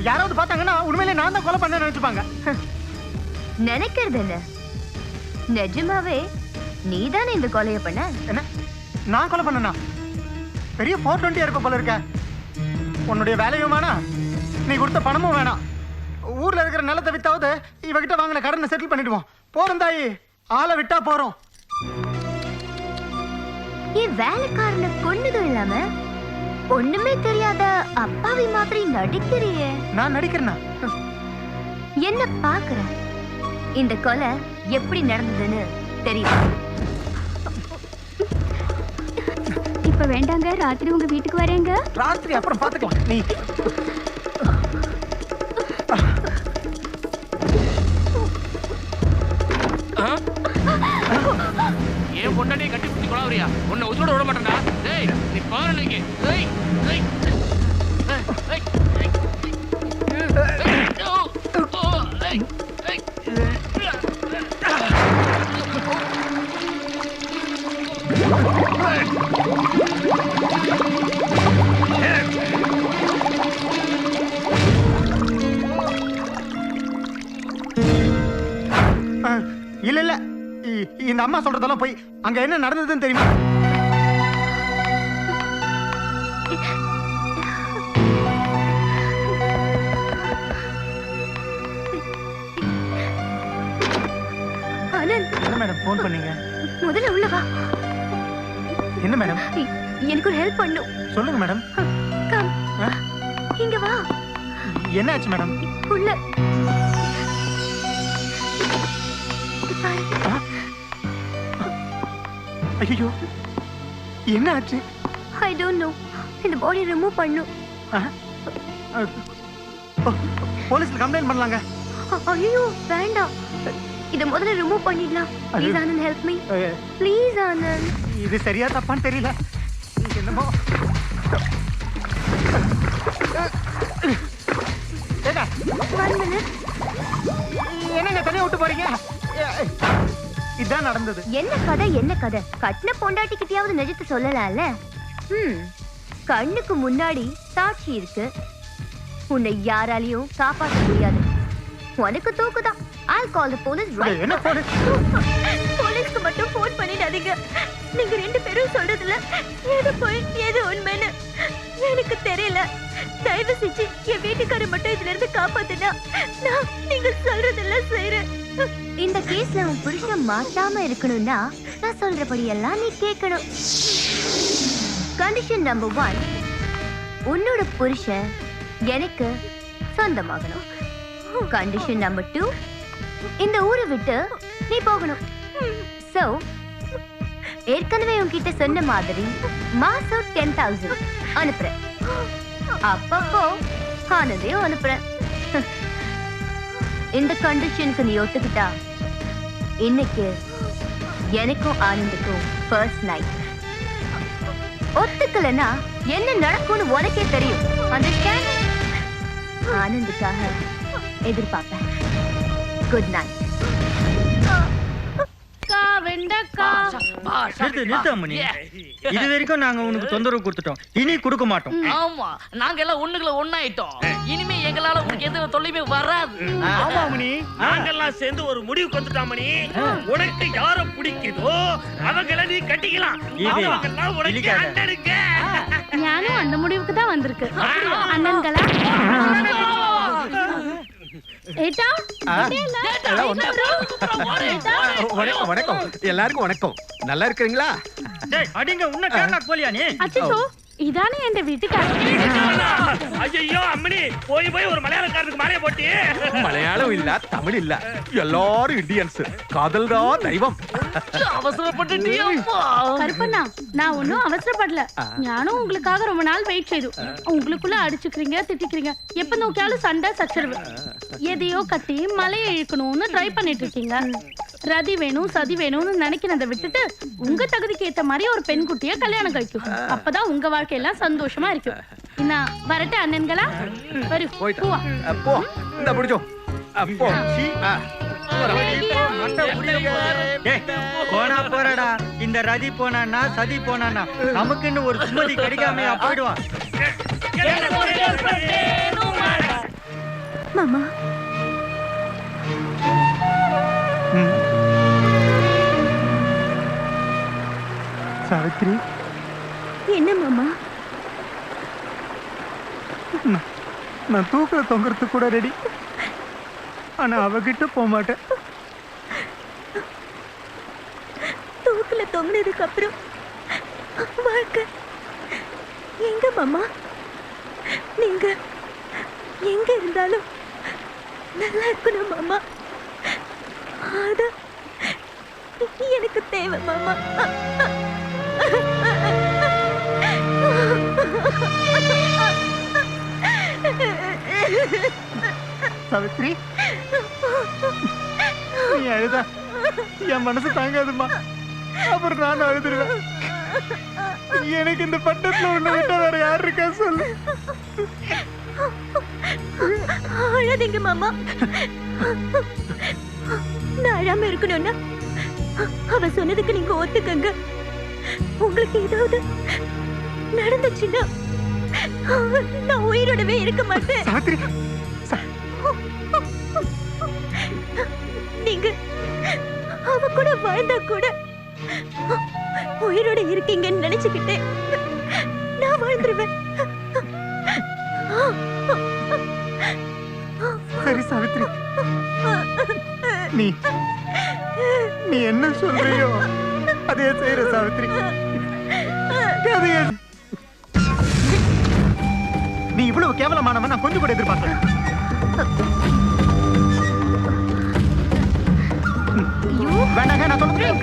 யாராவது பார்த்தாங்கன்னா உண்மையிலே நான் தான் கொலை பண்ண நினைச்சுப்பாங்க. நினைக்கிறது என்ன, நிஜமாவே நீதானே இந்த கொலையை பண்ண? என்ன நான் கொலை பண்ணனா? பெரிய 420 இருக்க போல இருக்க. உன்னுடைய வேலையும் வேணாம், நீ கொடுத்த பணமும் வேணாம். ஊர்ல இருக்கிற நிலத்தை வித்தாவது இவகிட்ட வாங்கின கடனை செட்டில் பண்ணிடுவோம். போறோம் தாயி, ஆளை விட்டா போறோம். என் வேலைக்காரனை கொன்னதும் இல்லாம ஒண்ணுமே தெரியாத அப்பாவி மாதிரி நடிக்கிறியே. நான் நடிக்கிறேனா? என்ன பாக்குற? இந்த கொலை எப்படி நடந்ததுன்னு தெரியும். இப்ப வேண்டாங்க, ராத்திரி உங்க வீட்டுக்கு வரேங்க. ராத்திரி அப்புறம் பாத்துக்கலாம். நீ ஏன் பொண்டாட்டியை கட்டி பிடிச்சி கொலாவறியா? உன்னை உசுரோட விட மாட்டேன்டா. டேய் நீ பாரு நீங்க. டேய் டேய் டேய் இல்ல இல்ல, இந்த அம்மா சொல்றதெல்லாம் போய் அங்க என்ன நடந்ததுன்னு தெரியுமா? ஆனந்த், என்ன மேடம் போன் பண்ணீங்க? முதல்ல உள்ள வா. என்ன மேடம்? எனக்கு ஒரு ஹெல்ப் பண்ணும். சொல்லுங்க மேடம். கம், இங்க வா. என்ன ஆச்சு மேடம்? உள்ள ஐயோ, என்ன ஆச்சு? I don't know. இந்த பாடி ரிமூவ் பண்ணும். போலீஸ்ல கம்ப்ளைண்ட் பண்ணலாங்க. ஐயோ வேண்டாம், இத முதல்ல ரிமூவ் பண்ணிடலாம். Please Anand, help me please Anand. இது சரியா தப்பான்னு தெரியல. என்னமோ என்னங்க தனியா விட்டு போறீங்க? இதான் நடந்தது. என்ன கதை என்ன கதை? கட்டின பொண்டாட்டிக்கிட்டயாவது நிஜத்தை சொல்லலாம்ல. கண்ணுக்கு முன்னாடி சாட்சி இருக்கு. உன்னை யாராலையும் காப்பாற்ற முடியாது. உனக்கு தூக்குதான். I'll call the police right. என்ன போடு? போலீஸ்க்கு மட்டும் போன் பண்ணிடாதீங்க. நீங்க ரெண்டு பேரும் சொல்றதுல எது போய் எது உண்மைன்னு எனக்கு தெரியல. தயவு செஞ்சு என் வீட்டுக்காரர் மட்டும் இதுல இருந்து காப்பாத்துனா நான் நீங்க சொல்றதெல்லாம் செய்றேன். இந்த கேஸ்ல உன் புருஷன் மாட்டாம இருக்கணும்னா நான் சொல்றபடி எல்லாம் நீ கேட்கணும். கண்டிஷன் நம்பர் 1, உன்னோட புருஷன் எனக்கு சொந்தமாகணும். கண்டிஷன் நம்பர் 2, இந்த ஊரை விட்டு நீ போகணும். சோ ஏற்கனவே உன்கிட்ட சொன்ன மாதிரி மாசம் 10,000 அனுப்புறேன். அப்பப்போ ஆனந்தையும் அனுப்புறேன். இந்த கண்டிஷனுக்கு நீ ஒத்துக்கிட்டா இன்னைக்கு எனக்கும் ஆனந்துக்கும் ஃபர்ஸ்ட் நைட். ஒத்துக்கலனா என்ன நடக்கும்னு உனக்கே தெரியும். அண்டர்ஸ்டாண்ட்? ஆனந்துக்காக எதிர்பார்ப்பேன். Good night. நிறுத்து அம்மணி. இது வரைக்கும் நாங்க உனக்கு தொந்தரவு கொடுத்துட்டோம், இனி கொடுக்க மாட்டோம். ஆமா, நாங்க எல்லாம் ஒண்ணுக்குள்ள ஒண்ணாயிட்டோம். இனிமே எங்களால உங்களுக்கு எந்த தொல்லையுமே வராது. ஆமா மணி, நாங்கெல்லாம் சேர்ந்து ஒரு முடிவுக்கு வந்துட்டோம் மணி. உனக்கு யார பிடிக்குதோ அவங்கள நீ கட்டிக்கலாம். அவங்கெல்லாம் உனக்கு அண்ணனுங்க. ஞானும் அந்த முடிவுக்கு தான் வந்திருக்கு. அண்ணன்களா? ஏட்டா வணக்கம் வணக்கம் எல்லாருக்கும் வணக்கம். நல்லா இருக்கிறீங்களா? அடிங்க உன்ன கேரளா போலியா நீ? அச்சோ, இதானே என் வீட்டுக்காரர். ஐயோ அம்மணி, போய் போய் ஒரு மலையாளக்காரருக்கு மாலைய போட்டி. மலையாளம் இல்ல, தமிழ் இல்ல, எல்லாரும் இந்தியன்ஸ். காதல் தான் தெய்வம். கருப்பண்ணா, நான் ஒன்னும் அவசரப்படல. ஞானும் உங்களுக்காக ரொம்ப நாள் வெயிட் செய்து. உங்களுக்குள்ள அடிச்சுக்கிறீங்க, திட்டிக்கிறீங்க, எப்ப நோக்கியாலும் சண்டை சச்சரவு. எதையோ கட்டி மலையை இழுக்கணும்னு ட்ரை பண்ணிட்டு இருக்கீங்க. ரதி வேணும் சதி வேணும்னு நினைக்கிறத விட்டுட்டு உங்க தகுதிக்கு ஏத்த மாதிரி ஒரு பெண் குட்டிய கல்யாணம் കഴിക്കും. அப்பதான் உங்க வாழ்க்கையெல்லாம் சந்தோஷமா இருக்கும். என்ன வரட்ட அண்ணன்களா? வரு போவா. அப்போ இந்த புடிச்சோ. அப்போ போனா போறடா. இந்த ரதி போனான்னா சதி போனான்னா நமக்குன்னு ஒரு சுமதி கிடைக்காம போயிடுவான். மாமா, சாவித்ரி, என்ன மாமா? நான் தூக்குல தொங்குறதுக்கு கூட ரெடி. ஆனா அவகிட்ட போக மாட்டேன். தூக்குல தொங்கினதுக்கு அப்புறம் வாழ்க்கை எங்க மாமா? நீங்க எங்க இருந்தாலும் நல்லா இருக்கணும் மாமா. அதான் எனக்கு தேவை மாமா. சாவித்ரி, நீ அழுதா என் மனசு தாங்காதுமா. அப்புறம் நான் அழுதுருவேன். எனக்கு இந்த பட்டத்துல உன்னை விட்டா வேற யார் இருக்கா சொல்லு. அழாதீங்க மாமா. நான் அழாம இருக்கணும்னா அவ சொன்னதுக்கு நீங்க ஒத்துக்கங்க. உங்களுக்கு ஏதாவது நடந்துச்சுன்னா நான் உயிரோடவே இருக்க மாட்டேன். நீங்க அவ கூட வாழ்ந்தா கூட உயிரோட இருக்கீங்கன்னு நினைச்சுக்கிட்டே நான் வாழ்ந்துருவேன். சரி சாவித்ரி, நீ நீ என்ன சொல்றியோ அதே செய்யற சாவித்ரி. நீ இவ்வளவு கேவலமானவன் நான் கொஞ்சம் கூட எதிர்பார்க்கல. வேண்டாங்க, நான் சொல்றேன்.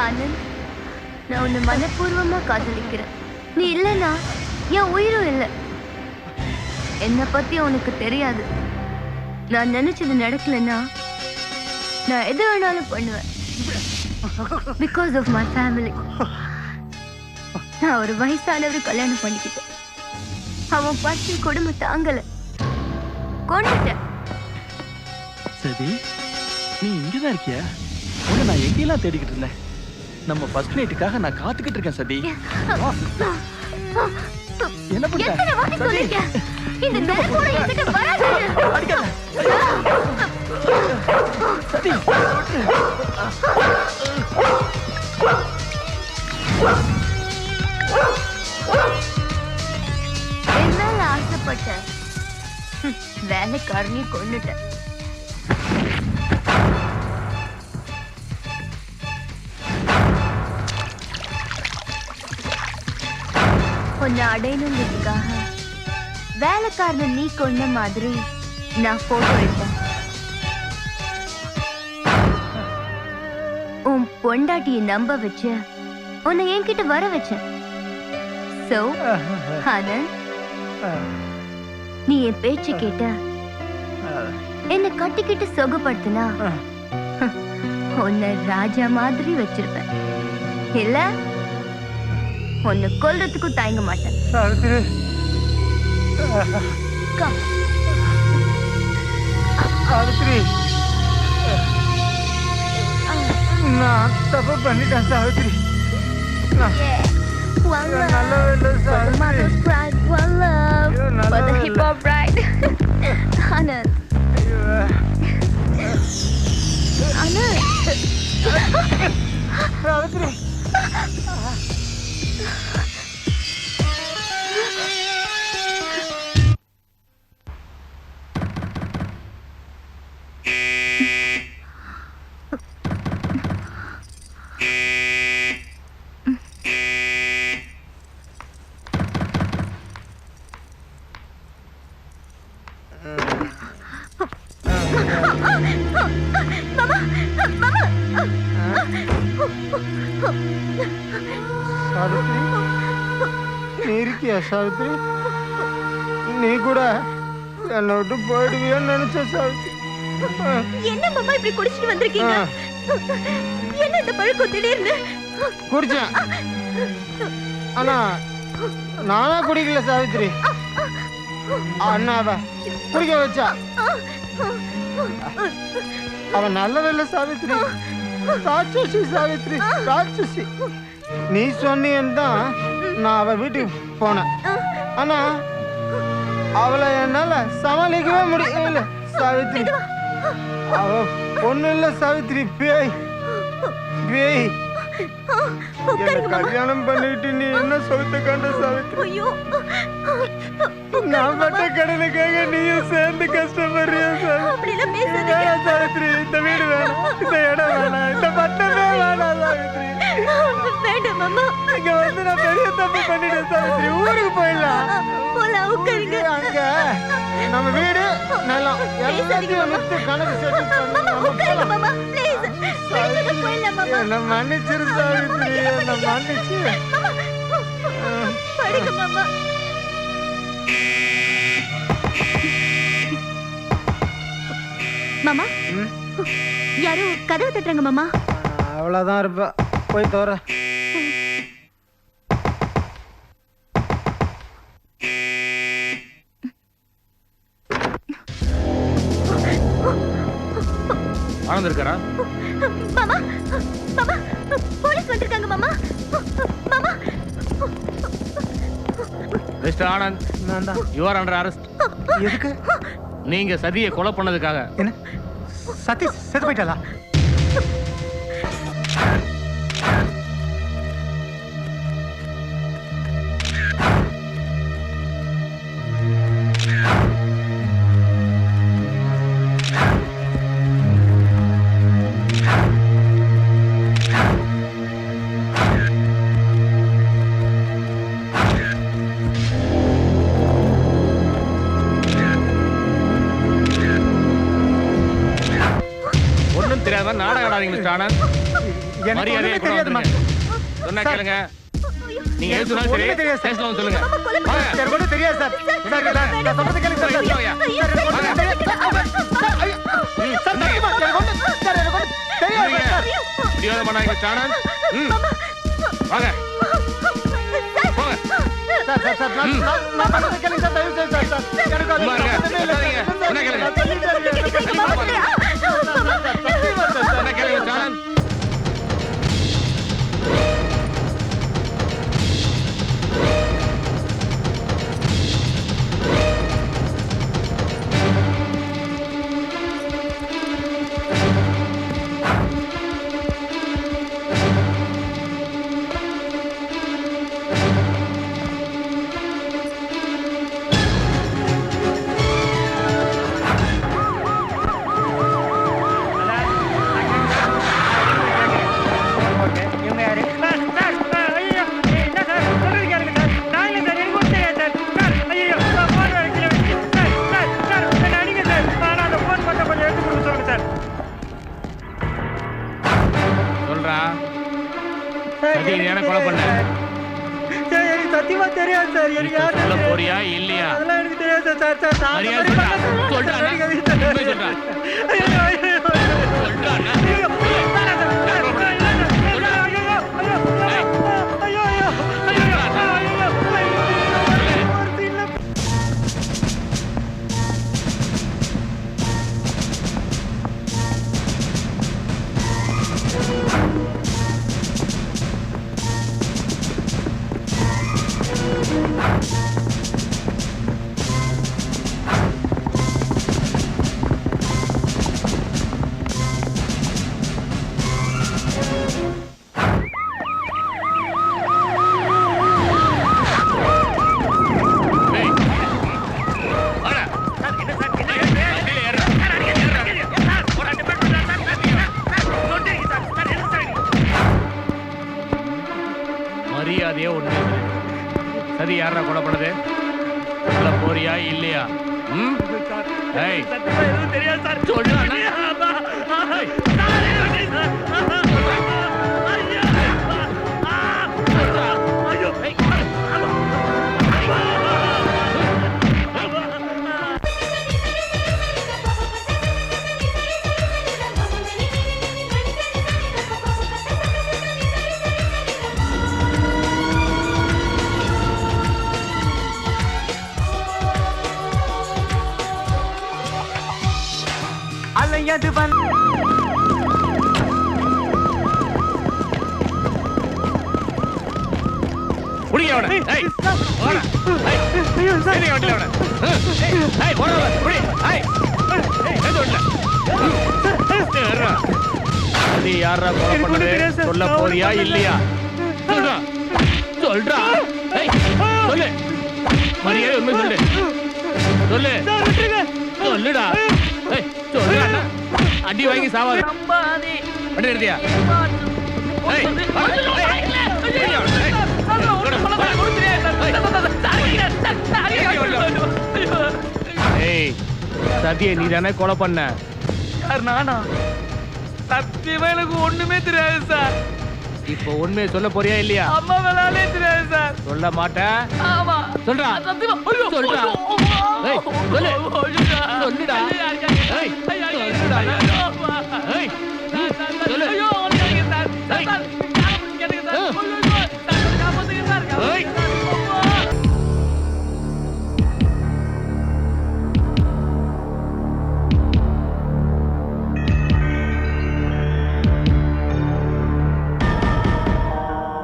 ஆனந்த், நான் உன்னை மனப்பூர்வமா காதலிக்கிறேன். நீ இல்லைன்னா என் உயிரும் இல்லை. என்னை பத்தி உனக்கு தெரியாது. நான் நினைச்சது நடக்கலன்னா நான் எது வேணாலும் பண்ணுவேன். Because of my family. நான் ஒரு வயசானவர் கல்யாணம் பண்ணிக்கிட்டேன். அவன் பசி கொடுமை தாங்கல, கொண்டுட்டேன். சரி, நீ இங்கதான் இருக்கியா? உன்னை நான் எங்கெல்லாம் தேடிக்கிட்டு இருந்தேன். நம்ம ஃபர்ஸ்ட் நைட்டுக்காக நான் காத்துக்கிட்டு இருக்கேன் சதி. என்ன பண்ற? எத்தனை வாட்டி சொல்லிருக்கேன், இந்த நெருப்போட என்கிட்ட வராதீங்க. அடிக்காத சதி. என்னால ஆசைப்பட்டேன், வேலைக்காரனையும் கொண்டுட்டேன். உன்னை அடையணுங்கிறதுக்காக வேலைக்காரனை நீ கொண்ட மாதிரி நான் போட்டோ எடுத்தேன். உன் பொண்டாட்டியை நம்ப வச்சு உன்னை என்கிட்ட வர வச்சேன். சோ ஆனந்த், நீ என் பேச்சு கேட்ட என்னை கட்டிக்கிட்டு சொகப்படுத்தினா உன்னை ராஜா மாதிரி வச்சிருப்பேன். இல்ல உன்னை கொல்றதுக்கும் தயங்க மாட்டேன். சாவித்ரி, நான் தப்பு பண்ணிட்டேன் Savitri. One love for the mother's pride, one love for the hip hop bride. Anand. Anand. Savitri, Savitri, நீ இருக்கியா சாவித்ரி? நீ கூட என்னை விட்டு போயிடுவியோன்னு நினைச்ச சாவித்ரி. என்ன மாமா இப்படி குடிச்சிட்டு வந்திருக்கீங்க? என்ன இந்த பழக்கம் திடீர்னு? குடிச்சேன், ஆனா நானா குடிக்கல சாவித்ரி. அண்ணாவ குடிக்க வச்சா. அவன் நல்லவில்லை சாவித்ரி, ராட்சசி சாவித்ரி, ராட்சசி. நீ சொன்னேன்னு தான் நான் அவ வீட்டுக்கு போனேன். ஆனா அவளை என்னால சமாளிக்கவே முடியல சாவித்ரி. அவ பொண்ணு இல்ல சாவித்ரி, பேய். பேய் உட்காருங்க மாமா. கல்யாணம் பண்ணிட்டு நீ என்ன சொத்து கண்ட சாவித்ரி? ஐயோ நான் பட்ட கடனுக்காக நீயும் சேர்ந்து கஷ்டப்படுறியா சாவித்ரி? அப்படிலாம் பேசாதீங்க. வேணாம் சாவித்ரி, இந்த வீடு வேணாம், இந்த இடம் வேணாம், இந்த பட்டமே வேணாம் சாவித்ரி. வேண்டாம் மாமா. இங்க வந்து நான் பெரிய தப்பு பண்ணிட்டேன் சாவித்ரி. ஊருக்கு போயிடலாம். போலாம், உட்காருங்க. அங்க நம்ம வீடு நிலம் எல்லாத்தையும் வித்து கணக்கு செட்டில் பண்ணி நம்ம உட்காருங்க போலாம். மாமா, ப்ளீஸ். வெளியில போயிடலாம் மாமா. என்ன மன்னிச்சிரு சாவித்ரி, என்ன மன்னிச்சு. படுங்க மாமா. மாமா, யாரோ கதவு தட்டுறாங்க மாமா. அவ்வளவுதான் இருப்ப, போய் தோற. ஆனந்த் இருக்காரா? மாமா, மாமா, போலீஸ் வந்திருக்காங்க மாமா. மாமா, மிஸ்டர் ஆனந்த், நான் தான். You are under arrest. எதுக்கு? நீங்க சதியை கொலை பண்ணதுக்காக. என்ன சத்தி செத்து போயிட்டாளா? ஒண்ணும் தெரியாத நாடகம் ஆடாதீங்க மிஸ்டர் ஆனந்த். எனக்கு மரியாதையா ஒண்ணுமே கூட தெரியாதுமா. வந்துருங்க. சொன்னா சார். கேளுங்க. நீங்க எது சொன்னாலும் ஒண்ணுமே சரி, தெரியாது சார். ஸ்டேஷன்ல வந்து சொல்லுங்க. வாங்க. எனக்கு ஒண்ணும் தெரியாது சார். சார், நான் சொல்றது கேளுங்க சார். ஐயோ, ஐயா. சார், எனக்கு ஒண்ணுமே தெரியாது. சார், ஐயோ. சார், சத்தியமா, எனக்கு ஒண்ணும் தெரியாது சார். பிடிவாதம் பண்ணாதீங்க மிஸ்டர் ஆனந்த். வாங்க. போங்க. சார், நான் சொல்றது கேளுங்க சார். தயவு செய்து சார். எனக்கு அது சும்மா இருங்க. சம்மந்தமே இல்லை சொல்லாதீங்க. சார். சொன்னா கேளுங்க. நான் சொல்லிட்டே இருக்கேன். சத்தியமா போங்க. சத்தியமா சார். சொன்னா கேளுங்க மிஸ்டர் ஆனந்த். சொல்றா. சதி நீ என்ன கொலை பண்ண? எனக்கு சத்தியமா தெரியாது சார். எனக்கு இப்ப யாரும் சொல்ல தெரியாது. போறியா இல்லையா? அதெல்லாம் எனக்கு தெரியாது சார். சார், நான் அந்த மரியாதை மாதிரி சொல்றா. பண்ணல. சொல்றா. எனக்கு அது தெரியாது. உண்மை சொல்றா. ஐயோ, ஐயோ, ஐயோ. சொல்றா. ஐயோ, ஐயோ, ஐயோ, மரியாதையே ஒண்ணு. சதி யாரா கொலை பண்ணது? சொல்ல போறியா இல்லையா? ம்? ஏய், தெரியாது சார். சொல்றா. அலையது புடிங்க அவனை. ஏய், போடா. ஏய், ஏறி வண்டியில அவனை. ஏய், போடா அவனை. புடி. ஏய், ஏய், ஏத்து வண்டியில. ஏறுடா. சதி சதியை யாரா கொலை பண்ணது சொல்ல போறியா இல்லையா? சொல்றா சொல்றா. ஏய், சொல்லு மரியாதை உண்மை சொல்லு. சொல்லு சொல்லுடா. ஏய், சொல்றா. அடி வாங்கி சாவாது. வண்டி நிறுத்தியா? ஏய், ஏய், சதியை நீ தானே கொலை பண்ண? சார் நானா? சத்தியமா எனக்கு ஒண்ணுமே தெரியாது சார். இப்போ உண்மையை சொல்ல போறியா இல்லையா? அம்மா வேளாலே தெரியாது சார். சொல்ல மாட்டேன். ஆமா சொல்றா. சத்தியமா. ஐயோ, சொல்றா. ஏய், சொல்லு. சொல்லுடா. ஏய், சொல்லுடா. ஏய், சொல்லு. ஐயோ, கேளுங்க சார். சார், கேளுங்க சார். ஐயோ, சார், காப்பாத்துங்க சார். ஏய்.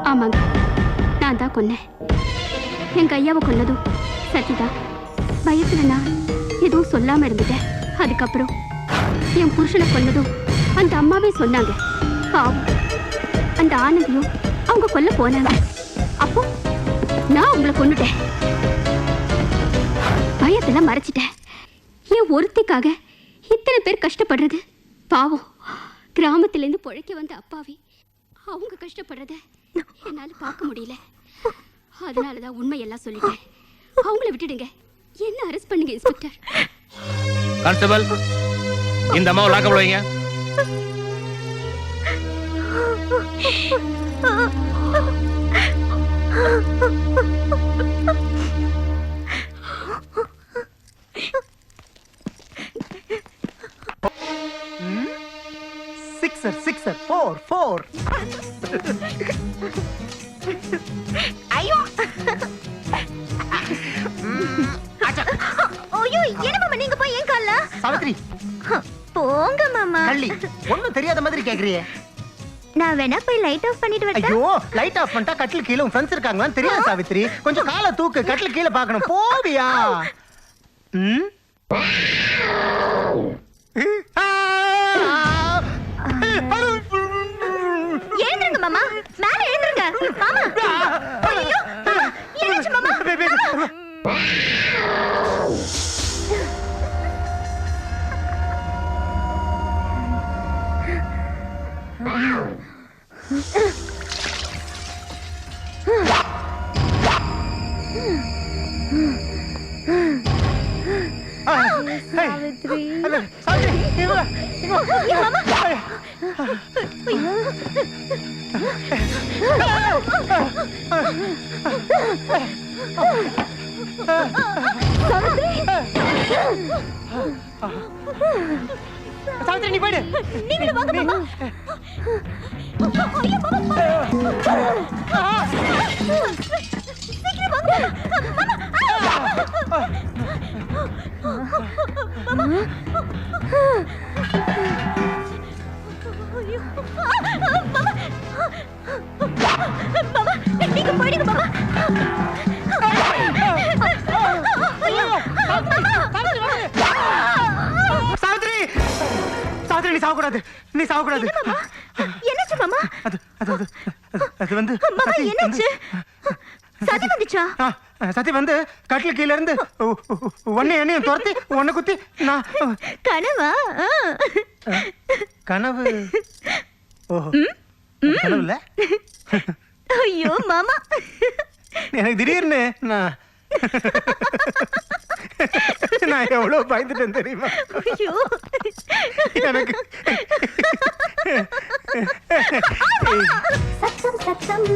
ஆமாங்க, நான் தான் கொன்னேன். என் கையாவை கொன்னதும் சத்திதான். பயத்துல நான் எதுவும் சொல்லாம இருந்துட்டேன். அதுக்கப்புறம் என் புருஷனை கொன்னதும் அந்த அம்மாவே சொன்னாங்க. பாவம், அந்த ஆனந்தியும் அவங்க கொல்ல போனாங்க. அப்போ நான் உங்களை கொன்னுட்டேன். பயத்துல மறைச்சிட்டேன். என் ஒருத்திக்காக இத்தனை பேர் கஷ்டப்படுறது பாவம். கிராமத்திலேருந்து பொழைக்க வந்த அப்பாவி அவங்க கஷ்டப்படுறத என்னால பார்க்க முடியல. அதனாலதான் உண்மையெல்லாம் சொல்லிட்டேன். அவங்கள விட்டுடுங்க, என்ன அரெஸ்ட் பண்ணுங்க இன்ஸ்பெக்டர். கான்ஸ்டபிள், இந்த அம்மாவை லாக்கப்ல வைங்க. சிக்ஸர் சிக்ஸர் 4 ஐயோ ஐயோ, என்ன மாமா நீங்க போய் ஏன் கால்ல? சாவித்ரி போங்க மாமா. கள்ளி, ஒண்ணும் தெரியாத மாதிரி கேக்குறியே. நான் வேணா போய் லைட் ஆஃப் பண்ணிட்டு வரேன். ஐயோ, லைட் ஆஃப் பண்ணிட்டா கட்டில் கீழே உன் ஃப்ரெண்ட்ஸ் இருக்காங்களான்னு தெரியாது சாவித்ரி. கொஞ்சம் காலை தூக்கு, கட்டில் கீழே பார்க்கணும். போவியா? எழுந்துருங்க மாமா, மேல எழுந்துருங்க மாமா. ஐயோ மாமா, என்னாச்சு மாமா? சாவித்ரி, சாவித்ரி, இங்க வா, இங்க வா. மாமா. சாவித்ரி, நீ போயிடு. நீங்களும் வாங்க மாமா. ஐயோ மாமா, சீக்கிரம் வாங்க மாமா. மாமா. ஐயோ மாமா, மாமா நீங்க போயிடுங்க மாமா. சாவித்ரி, சாவித்ரி, நீ சாவக்கூடாது, நீ சாவக்கூடாது. என்னாச்சு மாமா? அது வந்து மாமா என்னாச்சு? சதி வந்துச்சா? சதி வந்து கட்டில் கீழ இருந்து என்னையும் துரத்தி உன்னை குத்தி நான் கனவா? கனவு. ஓஹோ, கனவு இல்ல. ஐயோ மாமா, எனக்கு திடீர்னு நான் எவ்வளவு பயந்துட்டேன் தெரியுமா? ஐயோ எனக்கு சத்தம் சத்தம்